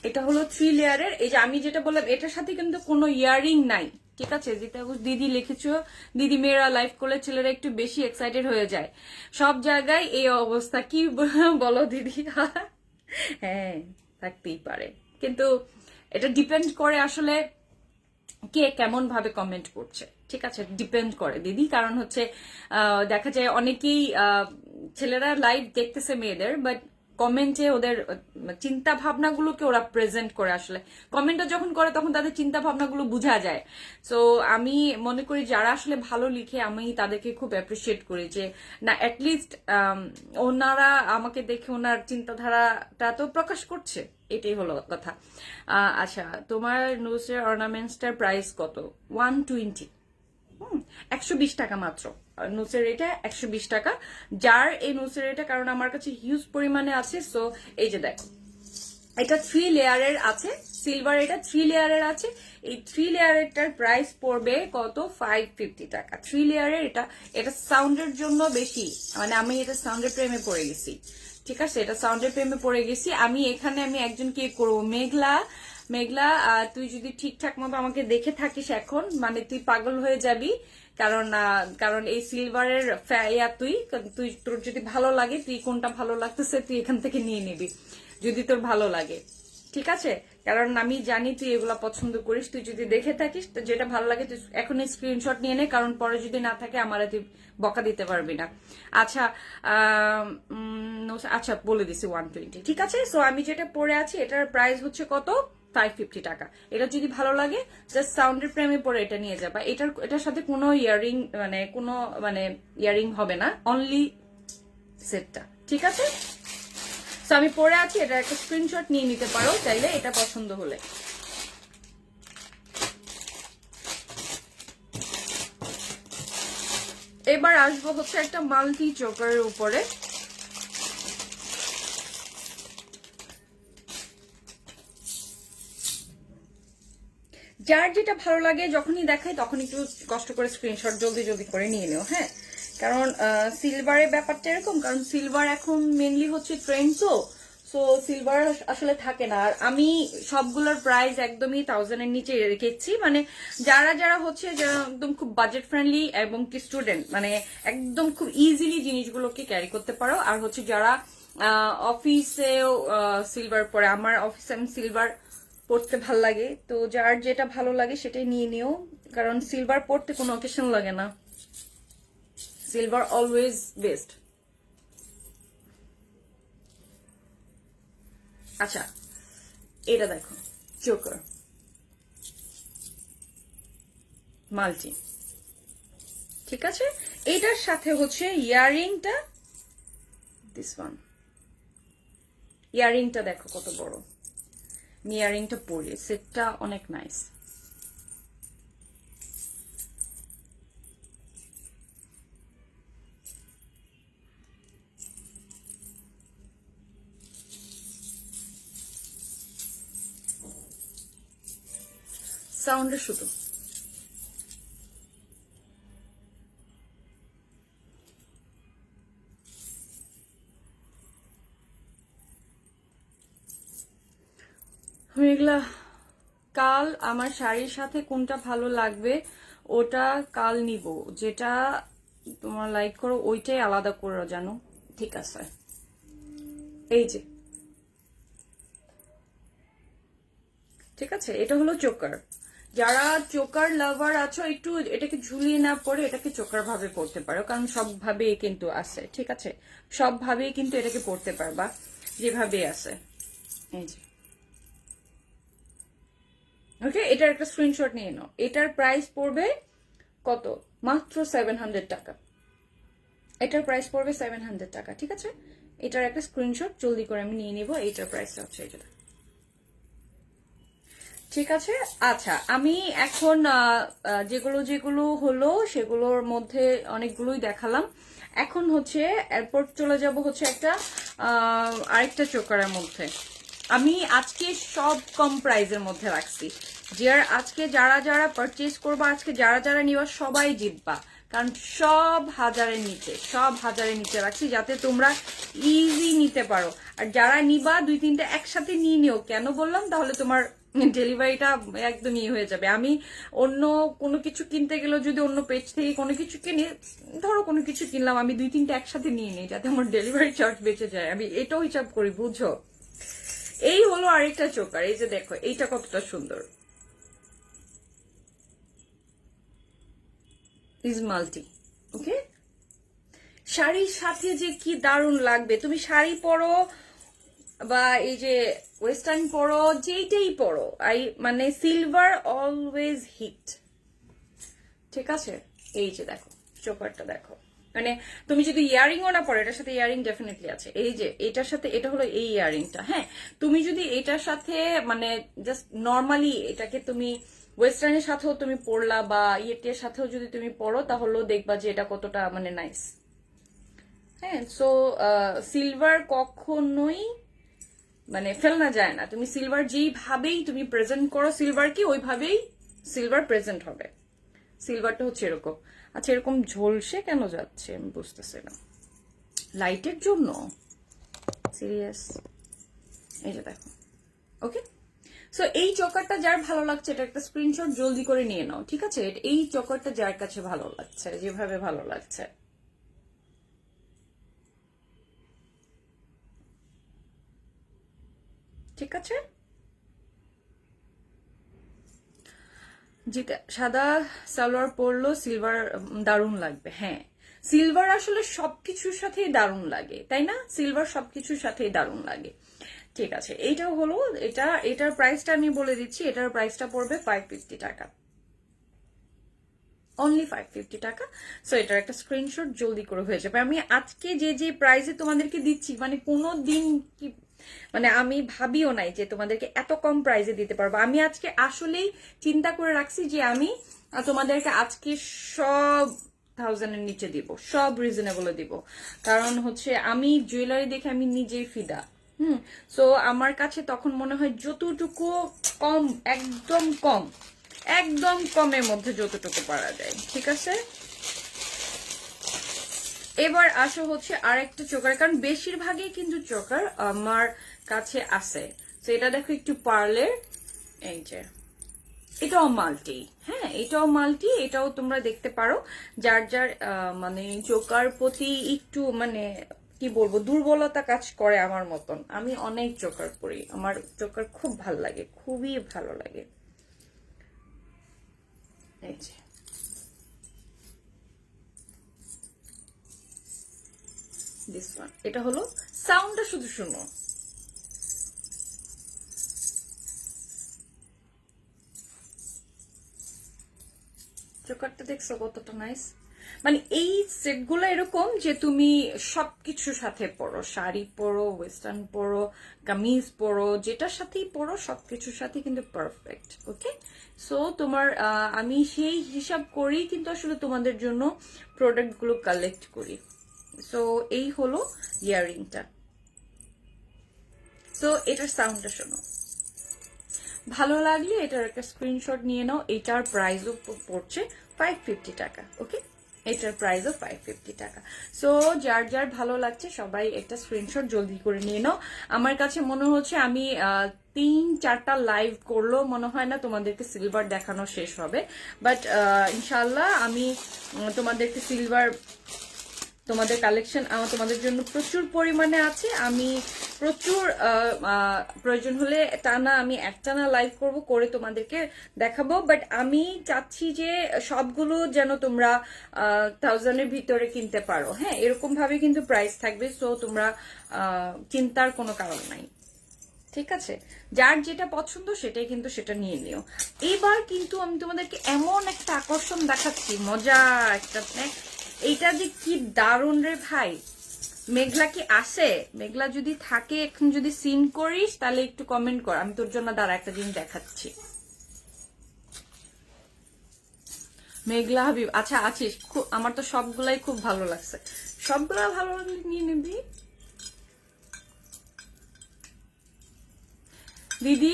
এটা হলো 3 লেয়ারের। এই যে আমি যেটা বললাম এটার সাথে কিন্তু কোনো ইয়ারিং নাই, ঠিক আছে। যেটা দিদি লিখেছো, দিদি মেয়েরা লাইভ করলে ছেলেরা একটু বেশি এক্সাইটেড হয়ে যায়, সব জায়গায় এই অবস্থা, কি বলো দিদি? হ্যাঁ থাকতেই পারে, কিন্তু এটা ডিপেন্ড করে আসলে কে কেমন ভাবে কমেন্ট করছে, ঠিক আছে, ডিপেন্ড করে দিদি। কারণ হচ্ছে দেখা যায় অনেকেই ছেলেরা লাইভ দেখতেছে মেয়েদের, বাট কমেন্টে ওদের চিন্তা ভাবনাগুলোকে ওরা প্রেজেন্ট করে, আসলে কমেন্টটা যখন করে তখন তাদের চিন্তা ভাবনাগুলো বোঝা যায়। সো আমি মনে করি যারা আসলে ভালো লিখে আমি তাদেরকে খুব অ্যাপ্রিসিয়েট করি, যে না অ্যাটলিস্ট ওনারা আমাকে দেখে ওনার চিন্তাধারাটা তো প্রকাশ করছে, এটাই হলো কথা। আচ্ছা তোমার নোসের অর্নামেন্টসটার প্রাইস কত? 120, 120 টাকা মাত্র। নোসের এটা 120 টাকা, যার এই নোসের এটা, কারণ আমার কাছে হিউজ পরিমাণে আছে। সো এই যে দেখো এটা 3 লেয়ারের আছে, সিলভার এটা 3 লেয়ারের আছে। এই 3 লেয়ারেরটার প্রাইস পড়বে কত? 550 টাকা। 3 লেয়ারের এটা, এটা সাউন্ডের জন্য বেশি, মানে আমি এটা সাউন্ডের প্রেমে পড়ে গেছি, ঠিক আছে, এটা সাউন্ডের প্রেমে পড়ে গেছি আমি। এখানে আমি একজনকে করবো, মেঘলা, মেঘলা তুই যদি ঠিকঠাক মতো আমাকে দেখে থাকিস এখন, মানে তুই পাগল হয়ে যাবি, কারণ কারণ এই সিলভারের তুই তুই তোর যদি ভালো লাগে, তুই কোনটা ভালো লাগতেছে তুই এখান থেকে নিয়ে নিবি যদি তোর ভালো লাগে, ঠিক আছে। কারণ আমি জানি তুই এগুলা পছন্দ করিস, তুই যদি দেখে থাকিস তো যেটা ভালো লাগে তুই এখন স্ক্রিনশট নিয়ে নে, কারণ পরে যদি না থাকে আমার তুই বকা দিতে পারবি না। আচ্ছা আচ্ছা বলে দিছি 120, ঠিক আছে। সো আমি যেটা পরে আছি এটার প্রাইস হচ্ছে কত? 550 টাকা। এটা যদি ভালো লাগে জাস্ট সাউন্ডের প্রেমে পরে এটা নিয়ে যাবা। এটার সাথে কোনো ইয়ারিং মানে ইয়ারিং হবে না, অনলি সেটটা, ঠিক আছে। তো আমি পরে আছি, এটা একটা স্ক্রিনশট নিয়ে নিতে পারো চাইলে, এটা পছন্দ হলে। এবার আসবো হচ্ছে একটা মাল্টি চোকারের উপরে। যার যেটা ভালো লাগে যখনই দেখাই তখন একটু কষ্ট করে স্ক্রিনশট জলদি জলদি করে নিয়ে নিও, হ্যাঁ। কারণ সিলভারের ব্যাপারটা এরকম, কারণ সিলভার এখন মেনলি হচ্ছে ট্রেন্ড, সো সিলভার আসলে থাকে না। আর আমি সবগুলোর প্রাইস একদমই 1000 এর নিচে রেখেছি, মানে যারা যারা হচ্ছে একদম খুব বাজেট ফ্রেন্ডলি এবং কি স্টুডেন্ট, মানে একদম খুব ইজিলি জিনিসগুলোকে ক্যারি করতে পারো। আর হচ্ছে যারা অফিসেও সিলভার পরে, আমার অফিসে আমি সিলভার পড়তে ভাল লাগে, তো যার যেটা ভালো লাগে সেটাই নিয়ে নিও, কারণ সিলভার পড়তে কোনো অকেশন লাগে না, সিলভার অলওয়েজ বেস্ট। আচ্ছা, এটা দেখো, চোকার মাল্টি, ঠিক আছে। এটার সাথে হচ্ছে ইয়ারিংটা, দিস ওয়ান, ইয়ারিংটা দেখো কত বড়, আমি ইয়ারিংটা পরি, সেটটা অনেক নাইস। সাউন্ডে শুধু এগুলা কাল আমার শাড়ির সাথে কোনটা ভালো লাগবে ওটা কাল নিব, যেটা তোমার লাইক করো ওইটাই আলাদা করে জানো, ঠিক আছে। এই যে, ঠিক আছে, এটা হলো চোকার। যারা চোকার লাভার আছো একটু এটাকে ঝুলিয়ে না পড়ে এটাকে চোকার ভাবে পড়তে পারো, কারণ সব ভাবেই কিন্তু আছে, ঠিক আছে, সব ভাবেই কিন্তু এটাকে পড়তে পারবা যেভাবে আছে। এই যে, ওকে, এটার একটা স্ক্রিনশট নিয়ে নাও। এটার প্রাইস পড়বে কত? মাত্র 700 টাকা। এটার প্রাইস পড়বে 700 টাকা, ঠিক আছে। এটার একটা স্ক্রিনশট জলদি করে আমি নিয়ে নিব। এটার প্রাইসটা হচ্ছে এটা, ঠিক আছে। আচ্ছা, আমি এখন যেগুলো যেগুলো হলো সেগুলোর মধ্যে অনেকগুলোই দেখালাম। এখন হচ্ছে এরপর চলে যাব হচ্ছে একটা আরেকটা চোকারের মধ্যে। আমি আজকে সব কম প্রাইজের মধ্যে রাখছি, আজকে যারা যারা পারচেজ করবা, আজকে যারা যারা নিবা সবাই জিতবা, কারণ সব হাজারের নিচে, সব হাজারের নিচে রাখছি যাতে তোমরা ইজি নিতে পারো। আর যারা নিবা 2-3টা একসাথে নিয়ে নিও, কেন বললাম, তাহলে তোমার ডেলিভারিটা একদম ইয়ে হয়ে যাবে। আমি অন্য কোনো কিছু কিনতে গেলেও যদি অন্য পেজ থেকে কোনো কিছু কিনি, ধরো কোনো কিছু কিনলাম, আমি 2-3টা একসাথে নিয়ে নিই যাতে আমার ডেলিভারি চার্জ বেঁচে যায়, আমি এটাও হিসাব করি, বুঝছো। এই হলো আরেকটা চোকার, এই যে দেখো এইটা কতটা সুন্দর, ইজ মাল্টি, ওকে। শাড়ির সাথে যে কি দারুণ লাগবে, তুমি শাড়ি পরো বা এই যে ওয়েস্টার্ন পরো, যেইটাই পরো, মানে সিলভার অলওয়েজ হিট, ঠিক আছে। এই যে দেখো চোকারটা দেখো, মানে তুমি যদি ইয়ারিংও না পরো, এটার সাথে ইয়ারিং ডেফিনেটলি আছে, এই যে এটার সাথে, এটা হলো এই ইয়ারিংটা, হ্যাঁ। তুমি যদি এটার সাথে মানে জাস্ট নর্মালি এটাকে তুমি ওয়েস্টার্নের সাথেও তুমি পরলা বা ইয়েটের সাথেও যদি তুমি পরো, তাহলেও দেখবা যে এটা কতটা মানে নাইস, হ্যাঁ। সো সিলভার কখনোই মানে ফেলনা যায় না, তুমি সিলভার যেইভাবেই তুমি প্রেজেন্ট করো সিলভারকে, ওইভাবেই সিলভার প্রেজেন্ট হবে। সিলভারটা হচ্ছে এরকম। আচ্ছা, এরকম ঝলসে কেন যাচ্ছে আমি বুঝতেছি না, লাইটের জন্য, সিরিয়াস। এই যে দেখো, ওকে। সো এই চকারটা যার ভালো লাগছে, এটা একটা স্ক্রিনশট জলদি করে নিয়ে নাও, ঠিক আছে। এই চকারটা যার কাছে ভালো লাগছে, যেভাবে ভালো লাগছে, ঠিক আছে। যেটা সাদা সালোয়ার পরলো সিলভার দারুণ লাগবে, হ্যাঁ। সিলভার আসলে সবকিছুর সাথেই দারুণ লাগে, তাই না, সিলভার সবকিছুর সাথেই দারুণ লাগে, ঠিক আছে। এইটাও হলো, এটার প্রাইসটা আমি বলে দিচ্ছি, এটার প্রাইসটা পড়বে 550 টাকা, অনলি 550 টাকা। সো এটার একটা স্ক্রিনশট জলদি করে হয়ে যাবে। আমি আজকে যে যে প্রাইসে তোমাদেরকে দিচ্ছি, মানে কোনো দিন কি মানে আমি ভাবিও নাই যে তোমাদেরকে এত কম প্রাইসে দিতে পারবো। আমি আজকে আসলেই চিন্তা করে রাখছি যে আমি তোমাদেরকে আজকে সব 1000-এর নিচে দিব, সব রিজনেবলে দিব, কারণ হচ্ছে আমি জুয়েলারি দেখে আমি নিজেই ফিদা। সো আমার কাছে তখন মনে হয় যতটুকু কম, একদম কম, একদম কমের মধ্যে যতটুকু পারা যায়, ঠিক আছে। এবার আসো হচ্ছে আরেকটা চোকার, কারণ বেশিরভাগই কিন্তু চোকার আমার কাছে আছে। তো এটা দেখো একটু পার্লের, এই যে এটাও মাল্টি, হ্যাঁ এটাও মাল্টি, এটাও তোমরা দেখতে পারো। যার যার মানে চোকার প্রতি একটু মানে কি বলবো, দুর্বলতা কাজ করে আমার মতন। আমি অনেক চোকার পরি, আমার চোকার খুব ভালো লাগে, খুবই ভালো লাগে। এই যে দিস ওয়ান, এটা হলো সাউন্ডটা শুধু শুনো। চোকারটা দেখছো কতটা নাইস। মানে এই সেটগুলো এরকম যে তুমি সবকিছুর সাথে পরো, শাড়ি পরো, ওয়েস্টার্ন পরো, কামিজ পরো, যেটার সাথেই পরো সবকিছুর সাথে কিন্তু পারফেক্ট। ওকে, সো তোমার আমি সেই হিসাব করেই কিন্তু আসলে তোমাদের জন্য প্রোডাক্টগুলো কালেক্ট করি। সো এই হলো ইয়াররিংটা। সো এটার সাউন্ডটা শোনো, ভালো লাগলে এটার একটা স্ক্রিনশট নিয়ে নাও। এটার প্রাইসও পড়ছে 550 টাকা। ওকে, এটার প্রাইসও 550 টাকা। সো যার যার ভালো লাগছে সবাই একটা স্ক্রিনশট জলদি করে নিয়ে নাও। আমার কাছে মনে হচ্ছে আমি 3-4টা লাইভ করলেও মনে হয় না তোমাদেরকে সিলভার দেখানো শেষ হবে, বাট ইনশাল্লাহ আমি তোমাদেরকে সিলভার, তোমাদের কালেকশন আমার তোমাদের জন্য প্রচুর পরিমাণে আছে। আমি প্রচুর প্রয়োজন হলে টানা আমি একটানা লাইভ করব, করে তোমাদেরকে দেখাবো। বাট আমি চাচ্ছি যে সবগুলো যেন তোমরা 1000-এর ভিতরে কিনতে পারো। হ্যাঁ, এরকম ভাবে কিন্তু প্রাইস থাকবে, সো তোমরা চিন্তার কোনো কারণ নাই। ঠিক আছে, যার যেটা পছন্দ সেটাই কিন্তু সেটা নিয়ে নিও। এবার কিন্তু আমি তোমাদেরকে এমন একটা আকর্ষণ দেখাচ্ছি, মজা একটা। এইটা যে কি দারুণ রে ভাই। মেঘলা কি আসে? মেঘলা যদি থাকে, এখন যদি সিন করিস তাহলে একটু কমেন্ট কর, আমি তোর জন্য দাঁড়া একটা জিনিস দেখাচ্ছি। মেঘলা হাবিব, আচ্ছা আছিস? আমার তো সবগুলাই খুব ভালো লাগছে। সবগুলা ভালো লাগলে নিয়ে নিবি। দিদি,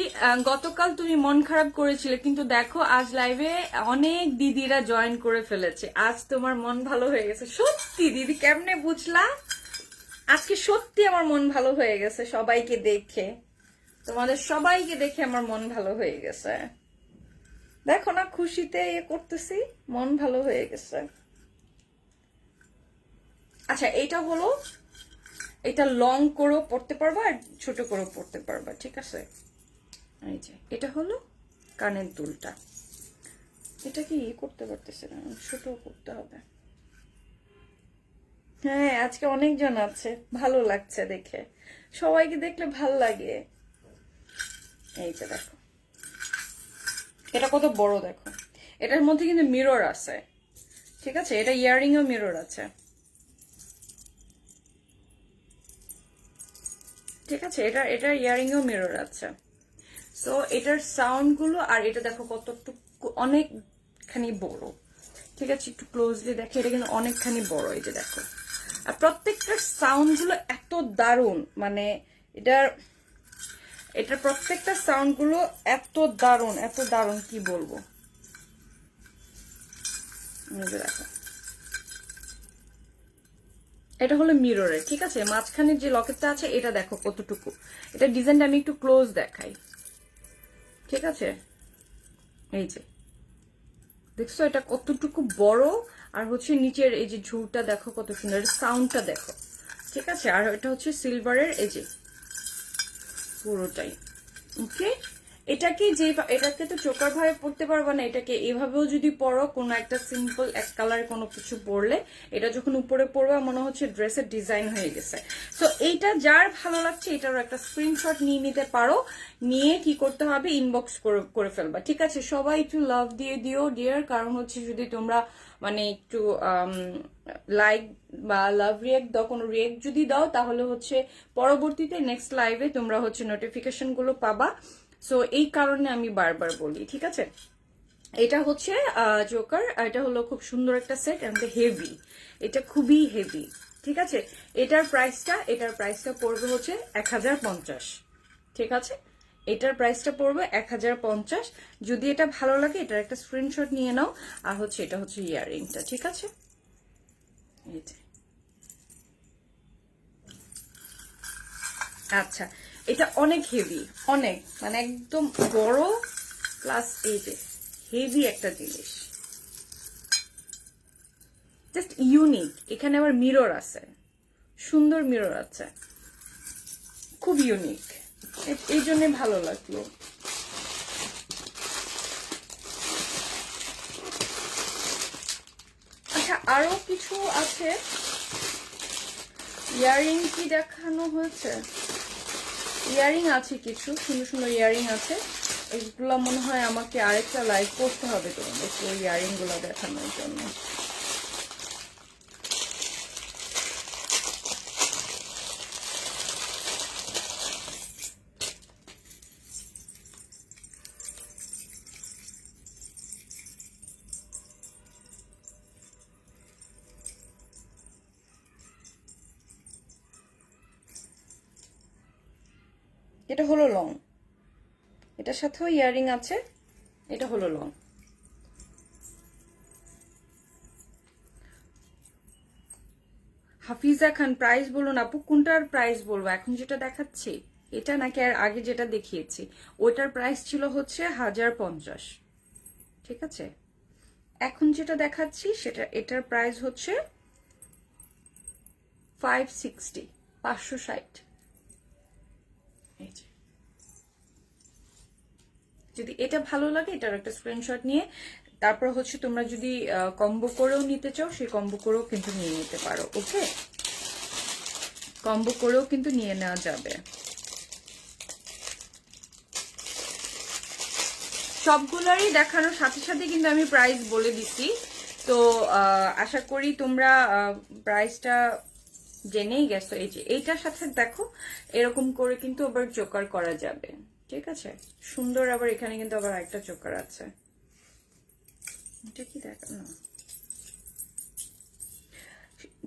গতকাল তুমি মন খারাপ করেছিলে, কিন্তু দেখো আজ লাইভে অনেক দিদিরা জয়েন করে ফেলেছে। আজ তোমার মন ভালো হয়ে গেছে। সত্যি দিদি, কেমনে বুঝলা? আজকে সত্যি আমার মন ভালো হয়ে গেছে সবাইকে দেখে, তোমাদের সবাইকে দেখে আমার মন ভালো হয়ে গেছে। দেখো না, খুশিতে করতেছি, মন ভালো হয়ে গেছে। আচ্ছা, এটা হলো, এটা লং করেও পড়তে পারবা আর ছোট করেও পড়তে পারবা। ঠিক আছে, এই যে এটা হলো কানের দুলটা। এটা কি করতে পারতেছে না, ছোট করতে হবে। হ্যাঁ, আজকে অনেকজন আছে, ভালো লাগছে দেখে, সবাইকে দেখলে ভাল লাগে। এই যে দেখো, এটা কত বড় দেখো। এটার মধ্যে কিন্তু মিরর আছে। ঠিক আছে, এটা ইয়াররিং ও মিরর আছে। ঠিক আছে, এটা ইয়াররিং ও মিরর আছে। সো এটার সাউন্ড গুলো, আর এটা দেখো কতটুকু, অনেকখানি বড়। ঠিক আছে, একটু ক্লোজলি দেখে, এটা কিন্তু অনেকখানি বড়। এই যে দেখো, আর প্রত্যেকটার সাউন্ড গুলো এত দারুণ, মানে এটার প্রত্যেকটা সাউন্ড গুলো এত দারুণ, এত দারুণ, কি বলবো। দেখো, এটা হলো মিররের। ঠিক আছে, মাঝখানে যে লকেটটা আছে এটা দেখো কতটুকু। এটা ডিজাইনটা আমি একটু ক্লোজ দেখাই। ঠিক আছে, এই যে দেখছো এটা কতটুকু বড়, আর হচ্ছে নিচের এই যে ঝুলটা দেখো কত সুন্দর, সাউন্ডটা দেখো। ঠিক আছে, আর এটা হচ্ছে সিলভারের, এই যে পুরোটাই। ওকে, এটাকে তো চোকার ভাবে পড়তে পারবা না, এটাকে এভাবেও যদি পরো, কোনো একটা সিম্পল এক কালারে কোনো কিছু পরলে, এটা যখন উপরে পড়বে মনে হচ্ছে ড্রেসের ডিজাইন হয়ে গেছে। তো এইটা যার ভালো লাগছে এটারও একটা স্ক্রিনশট নিয়ে নিতে পারো, নিয়ে কি করতে হবে, ইনবক্স করে ফেলবা। ঠিক আছে, সবাই একটু লাভ দিয়ে দিও ডিয়ার, কারণ হচ্ছে যদি তোমরা মানে একটু লাইক বা লাভ রিয়েক্ট দাও, কোনো রিয়েক্ট যদি দাও, তাহলে হচ্ছে পরবর্তীতে নেক্সট লাইভে তোমরা হচ্ছে নোটিফিকেশন গুলো পাবা। সো এই কারণে আমি বারবার বলি। ঠিক আছে, এটা হচ্ছে জোকার, এটা হলো খুব সুন্দর একটা সেট, এমনি হেভি, এটা খুবই হেভি। ঠিক আছে, এটার প্রাইসটা পড়বে হচ্ছে 1050। ঠিক আছে, এটার প্রাইসটা পড়বে 1050। যদি এটা ভালো লাগে এটার একটা স্ক্রিনশট নিয়ে নাও। আর হচ্ছে এটা হচ্ছে ইয়াররিংটা। ঠিক আছে, এই যে আচ্ছা, এটা অনেক হেভি, অনেক মানে একদম বড়, প্লাস এই যে হেভি একটা জিনিস, জাস্ট ইউনিক। এখানে আবার মিরর আছে, সুন্দর মিরর আছে, খুব ইউনিক, এই জন্য ভালো লাগলো। আচ্ছা আরো কিছু আছে, ইয়ারিং কি দেখানো হয়েছে? ইয়ারিং আছে, কিছু সুন্দর সুন্দর ইয়ারিং আছে, এগুলো মনে হয় আমাকে আরেকটা লাইভ করতে হবে তোমাদেরকে ওই ইয়ারিং গুলো দেখানোর জন্য। এটা হলো লং, এটার সাথেও ইয়ারিং আছে, এটা হলো লং। হাফিজা খান প্রাইস বলুন আপু, কোনটার প্রাইস বলবো? এখন যেটা দেখাচ্ছি এটা নাকি আর আগে যেটা দেখিয়েছি? ওটার প্রাইস ছিল হচ্ছে 1050, ঠিক আছে। এখন যেটা দেখাচ্ছি সেটা, এটার প্রাইস হচ্ছে 560, 560। যদি এটা ভালো লাগে এটার একটা স্ক্রিনশট নিয়ে তারপর হচ্ছে তোমরা যদি কম্বো করেও নিতে চাও সেই কম্বো করেও কিন্তু নিয়ে নিতে পারো। ওকে, কম্বো করেও কিন্তু নিয়ে নেওয়া যাবে। সবগুলোরই দেখানোর সাথে সাথে কিন্তু আমি প্রাইস বলে দিচ্ছি, তো আশা করি তোমরা প্রাইসটা জেনেই গেছো। এই যে এইটার সাথে দেখো এরকম করে কিন্তু আবার চোকার করা যাবে, ঠিক আছে, সুন্দর। আবার এখানে কিন্তু আবার একটা চোকার আছে, এটা কি দেখানো।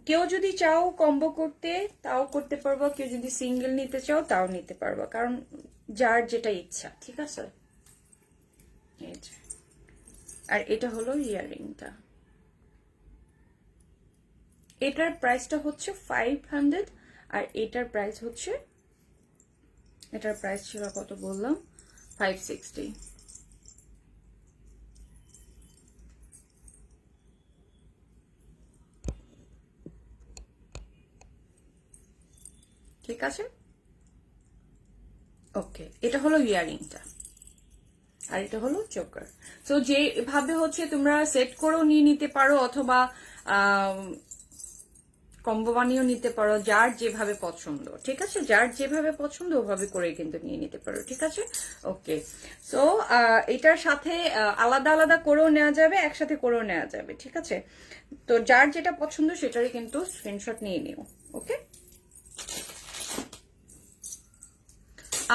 কেউ যদি চাও কম্বো করতে তাও করতে পারবো, কেউ যদি সিঙ্গেল নিতে চাও তাও নিতে পারবো, কারণ যার যেটা ইচ্ছা, ঠিক আছে। আর এটা হলো ইয়াররিংটা, এটার প্রাইসটা হচ্ছে 500 আর এটার প্রাইস হচ্ছে, এটার প্রাইস ছিল কত বললাম, 560। ঠিক আছে, ওকে। এটা হলো ইয়ারিংটা আর এটা হলো চোকার। তো যেভাবে হচ্ছে তোমরা সেট করেও নিয়ে নিতে পারো অথবা কম্বো বানিয়েও নিতে পারো, যার যেভাবে পছন্দ, ঠিক আছে, যার যেভাবে পছন্দ ওভাবে করে কিন্তু নিয়ে নিতে পারো, ঠিক আছে। ওকে, সো এটার সাথে আলাদা আলাদা করেও নেওয়া যাবে, একসাথে করেও নেওয়া যাবে, ঠিক আছে। তো যার যেটা পছন্দ সেটারই কিন্তু স্ক্রিনশট নিয়ে নিও। ওকে,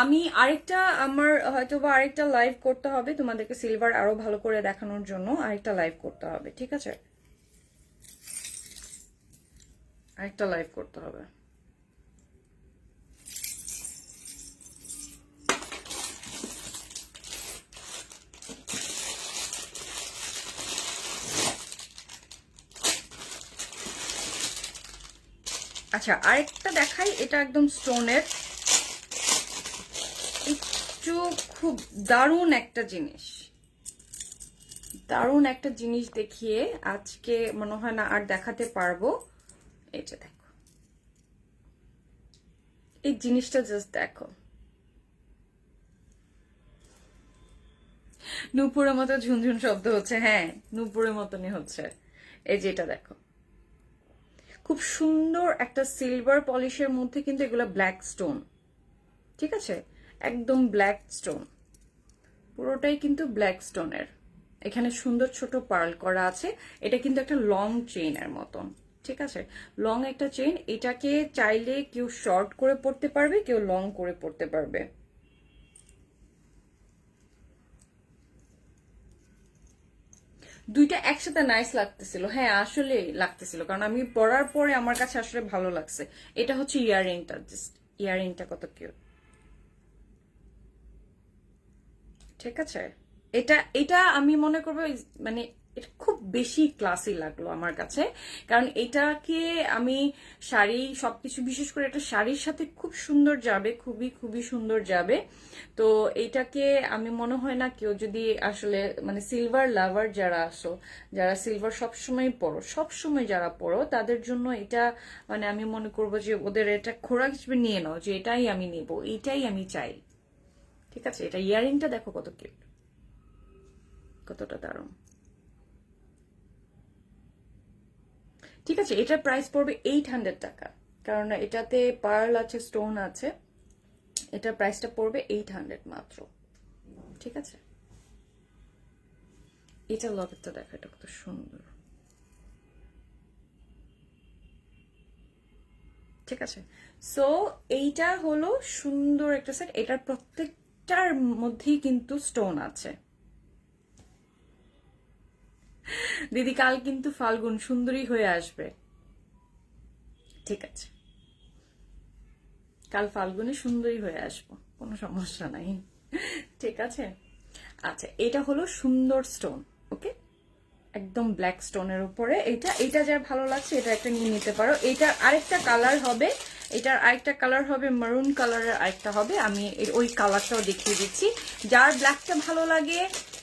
আমি আরেকটা, আমার হয়তো বা আরেকটা লাইভ করতে হবে তোমাদেরকে সিলভার আরো ভালো করে দেখানোর জন্য, আরেকটা লাইভ করতে হবে, ঠিক আছে, আরেকটা লাইভ করতে হবে। আচ্ছা আরেকটা দেখাই, এটা একদম স্টোনের, একটু খুব দারুণ একটা জিনিস, দারুণ একটা জিনিস দেখিয়ে আজকে মনে হয় না আর দেখাতে পারবো। এটা দেখো, এই জিনিসটা জাস্ট দেখো, নূপুরের মতো ঝুনঝুন শব্দ হচ্ছে, হ্যাঁ নূপুরের মতনই হচ্ছে। এই যে এটা দেখো, খুব সুন্দর একটা সিলভার পলিশের মধ্যে কিন্তু এগুলো ব্ল্যাক স্টোন, ঠিক আছে, একদম ব্ল্যাক স্টোন, পুরোটাই কিন্তু ব্ল্যাক স্টোনের। এখানে সুন্দর ছোট পার্ল করা আছে, এটা কিন্তু একটা লং চেইনের মতন, ঠিক আছে, লং একটা চেইন। এটাকে চাইলে কেউ শর্ট করে পড়তে পারবে, কেউ লং করে পড়তে পারবে। দুইটা একসাথে নাইস লাগতেছিল, হ্যাঁ আসলে লাগতেছিল, কারণ আমি পরার পরে আমার কাছে আসলে ভালো লাগছে। এটা হচ্ছে ইয়াররিংটা, জাস্ট ইয়াররিংটা কত কিউট, ঠিক আছে। এটা এটা আমি মনে করবো মানে এটা খুব বেশি ক্লাসি লাগলো আমার কাছে, কারণ এটাকে আমি শাড়ি সবকিছু, বিশেষ করে এটা শাড়ির সাথে খুব সুন্দর যাবে, খুবই খুবই সুন্দর যাবে। তো এটাকে আমি মনে হয় না কেউ যদি আসলে মানে সিলভার লাভার যারা আসো, যারা সিলভার সবসময় পরো, সবসময় যারা পরো, তাদের জন্য এটা মানে আমি মনে করবো যে ওদের এটা খোরাক হিসেবে নিয়ে নাও, যে এটাই আমি নেব, এটাই আমি চাই। ঠিক আছে, এটা ইয়ারিংটা দেখো কত কিউট, কতটা দারুণ। ঠিক আছে, এটার প্রাইস পড়বে 800 টাকা, কারণ এটাতে পার্ল আছে, স্টোন আছে। এটার প্রাইসটা পড়বে 800 মাত্র। ঠিক আছে, এটা লকেটটা দেখো, এটা কত সুন্দর। ঠিক আছে, সো এইটা হলো সুন্দর একটা সেট। এটার প্রত্যেকটার মধ্যেই কিন্তু স্টোন আছে। দিদি কাল কিন্তু ফাল্গুন, সুন্দরী হয়ে আসবে। ঠিক আছে, কাল ফাল্গুনে সুন্দরী হয়ে আসবো, কোনো সমস্যা নাই। ঠিক আছে, আচ্ছা এটা হলো সুন্দর স্টোন। ওকে, একদম ব্ল্যাক স্টোনের উপরে এটা, এটা যার ভালো লাগছে এটা একটা নিয়ে নিতে পারো। এটার আরেকটা কালার হবে, এটার আরেকটা কালার হবে মারুন কালারের, আরেকটা হবে, আমি ওই কালারটাও দেখিয়ে দিচ্ছি। যার ব্ল্যাকটা ভালো লাগে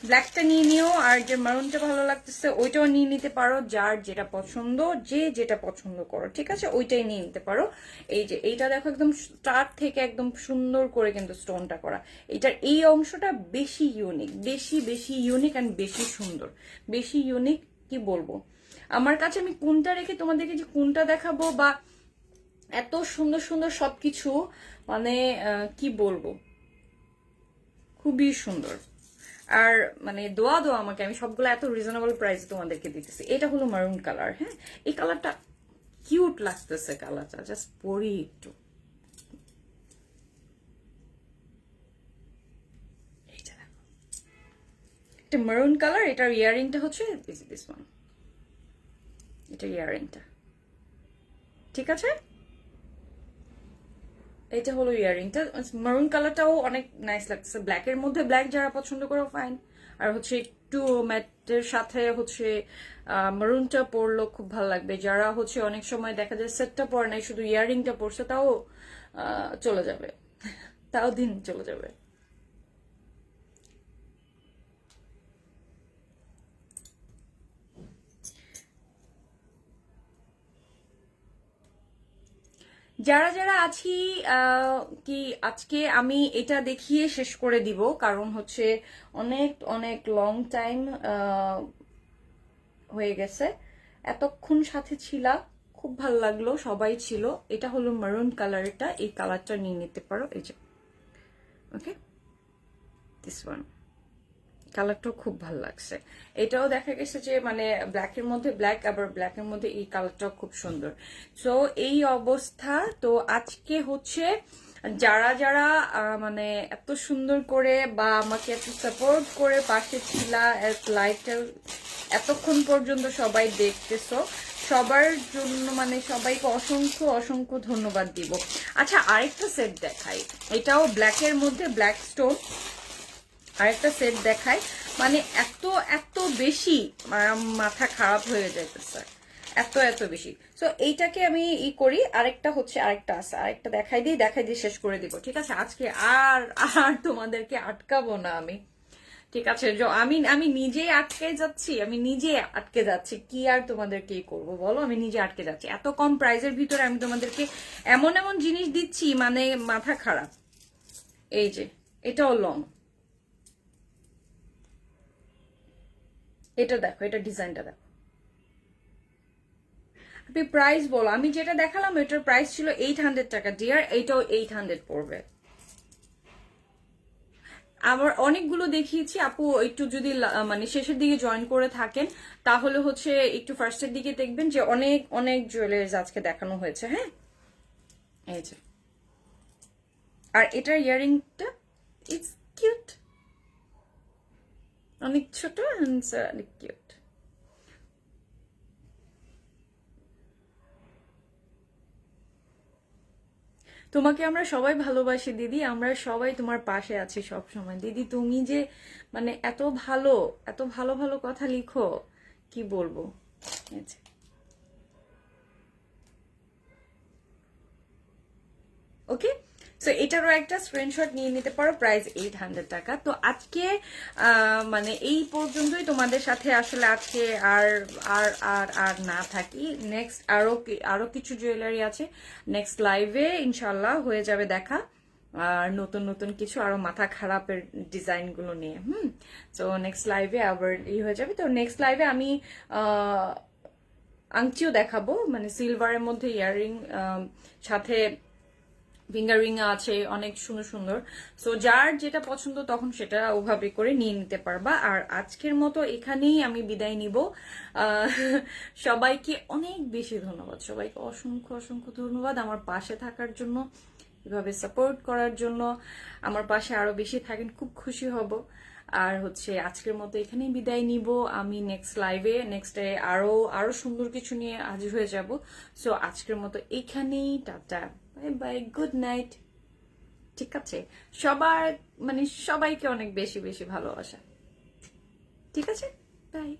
ব্ল্যাকটা নিয়ে নিও, আর যে মারুনটা ভালো লাগতেছে ওইটাও নিয়ে নিতে পারো। যার যেটা পছন্দ, যে যেটা পছন্দ করো, ঠিক আছে, ওইটাই নিয়ে নিতে পারো। এই যে এইটা দেখো, একদম স্টার্ট থেকে একদম সুন্দর করে কিন্তু স্টোনটা করা। এটার এই অংশটা বেশি ইউনিক, বেশি বেশি ইউনিক অ্যান্ড বেশি সুন্দর, বেশি ইউনিক। কি বলবো, আমার কাছে আমি কোনটা রেখে তোমাদেরকে যে কোনটা দেখাবো, বা এত সুন্দর সুন্দর সবকিছু, মানে কি বলবো, খুবই সুন্দর। আর মানে দোয়া দোয়া আমাকে, আমি সবগুলো এত রিজনেবল প্রাইসে তোমাদেরকে দিতেছি। এটা হলো মারুন কালার। হ্যাঁ, এই কালারটা কিউট লাগতেছে, কালারটা জাস্ট পরি একটু। এইটা দেখো, এটা মারুন কালার। এটার ইয়ারিংটা হচ্ছে দিস ওয়ান, এটা ইয়ারিংটা। ঠিক আছে, এটা হলো ইয়ারিংটা। মারুন কালারটাও অনেক নাইস লাগছে, ব্ল্যাকের মধ্যে। ব্ল্যাক যারা পছন্দ করো ফাইন, আর হচ্ছে একটু ম্যাটের সাথে হচ্ছে মারুনটা পরলো খুব ভালো লাগবে। যারা হচ্ছে অনেক সময় দেখা যায় সেটটা পরে নাই, শুধু ইয়ারিংটা পরছে, তাও চলে যাবে, তাও দিন চলে যাবে। যারা যারা আছি, কি আজকে আমি এটা দেখিয়ে শেষ করে দিব, কারণ হচ্ছে অনেক অনেক লং টাইম হয়ে গেছে। এতক্ষণ সাথে ছিলা, খুব ভালো লাগলো, সবাই ছিল। এটা হলো মারুন কালারটা, এই কালারটা নিয়ে নিতে পারো। এই যে ওকে, দিস ওয়ান কালারটাও খুব ভালো লাগছে। এটাও দেখা গেছে যে মানে ব্ল্যাকের মধ্যে ব্ল্যাক, আবার ব্ল্যাকের মধ্যে এই কালারটাও খুব সুন্দর। সো এই অবস্থা। তো আজকে হচ্ছে যারা যারা মানে এত সুন্দর করে বা আমাকে এত সাপোর্ট করে পাশে ছিলা, লাইভটা এতক্ষণ পর্যন্ত সবাই দেখতেছো, সবার জন্য মানে সবাইকে অসংখ্য অসংখ্য ধন্যবাদ দিব। আচ্ছা আরেকটা সেট দেখাই, এটাও ব্ল্যাকের মধ্যে ব্ল্যাক স্টোন, আরেকটা সেট দেখাই। মানে এত এত বেশি মাথা খারাপ হয়ে যাইতেছে, এত এত বেশি। সো এইটাকে আমি ই করি, আরেকটা হচ্ছে, আরেকটা আছে, আরেকটা দেখাই দিই, দেখাই দিয়ে শেষ করে দিব। ঠিক আছে, আজকে আর আর তোমাদেরকে আটকাবো না আমি। ঠিক আছে, আমি আমি নিজেই আটকে যাচ্ছি, আমি নিজে আটকে যাচ্ছি, কি আর তোমাদেরকে করবো বলো, আমি নিজে আটকে যাচ্ছি। এত কম প্রাইসের ভিতরে আমি তোমাদেরকে এমন এমন জিনিস দিচ্ছি, মানে মাথা খারাপ। এই যে এটাও লং, এটা দেখো, এটা ডিজাইনটা দেখো। আপনি প্রাইস বলো, আমি যেটা দেখালাম এটার প্রাইস ছিল 800 টাকা ডিয়ার, এইটাও 800 পড়বে। আবার অনেকগুলো দেখিয়েছি আপু, একটু যদি মানে শেষের দিকে জয়েন করে থাকেন, তাহলে হচ্ছে একটু ফার্স্টের দিকে দেখবেন যে অনেক অনেক জুয়েলারিজ আজকে দেখানো হয়েছে। হ্যাঁ, এই যে, আর এটার ইয়ারিংটা ইটস কিউট, অনেক ছোট, অনেক কিউট। তোমাকে আমরা সবাই ভালোবাসি দিদি, আমরা সবাই তোমার পাশে আছি সব সময় দিদি। তুমি যে মানে এত ভালো, এত ভালো ভালো কথা লিখো, কি বলবো। ওকে, সো এটারও একটা স্ক্রিনশট নিয়ে নিতে পারো, প্রাইস 800 টাকা। তো আজকে মানে এই পর্যন্তই তোমাদের সাথে আসলে আজকে আর আর আর আর না থাকি। নেক্সট আরো কিছু জুয়েলারি আছে, নেক্সট লাইভে ইনশাল্লাহ হয়ে যাবে দেখা, আর নতুন নতুন কিছু আরো মাথা খারাপের ডিজাইন গুলো নিয়ে। তো নেক্সট লাইভে আবার হয়ে যাবে। তো নেক্সট লাইভে আমি আংটিও দেখাবো, মানে সিলভারের মধ্যে ইয়াররিং সাথে ফিঙ্গার রিং আছে, অনেক সুন্দর সুন্দর। সো যার যেটা পছন্দ তখন সেটা ওভাবে করে নিয়ে নিতে পারবা। আর আজকের মতো এখানেই আমি বিদায় নিব। সবাইকে অনেক বেশি ধন্যবাদ, সবাইকে অসংখ্য অসংখ্য ধন্যবাদ আমার পাশে থাকার জন্য, এভাবে সাপোর্ট করার জন্য। আমার পাশে আরো বেশি থাকেন, খুব খুশি হব। আর আজকের মতো এখানেই বিদায় নিব। আমি নেক্সট লাইভে নেক্সট ডে আরো আরো সুন্দর কিছু নিয়ে হাজির হয়ে যাব। সো আজকের মতো এখানেই, tata, bye bye, good night. ঠিক আছে, সবার মানে সবাইকে অনেক বেশি বেশি ভালোবাসা। ঠিক আছে, বাই।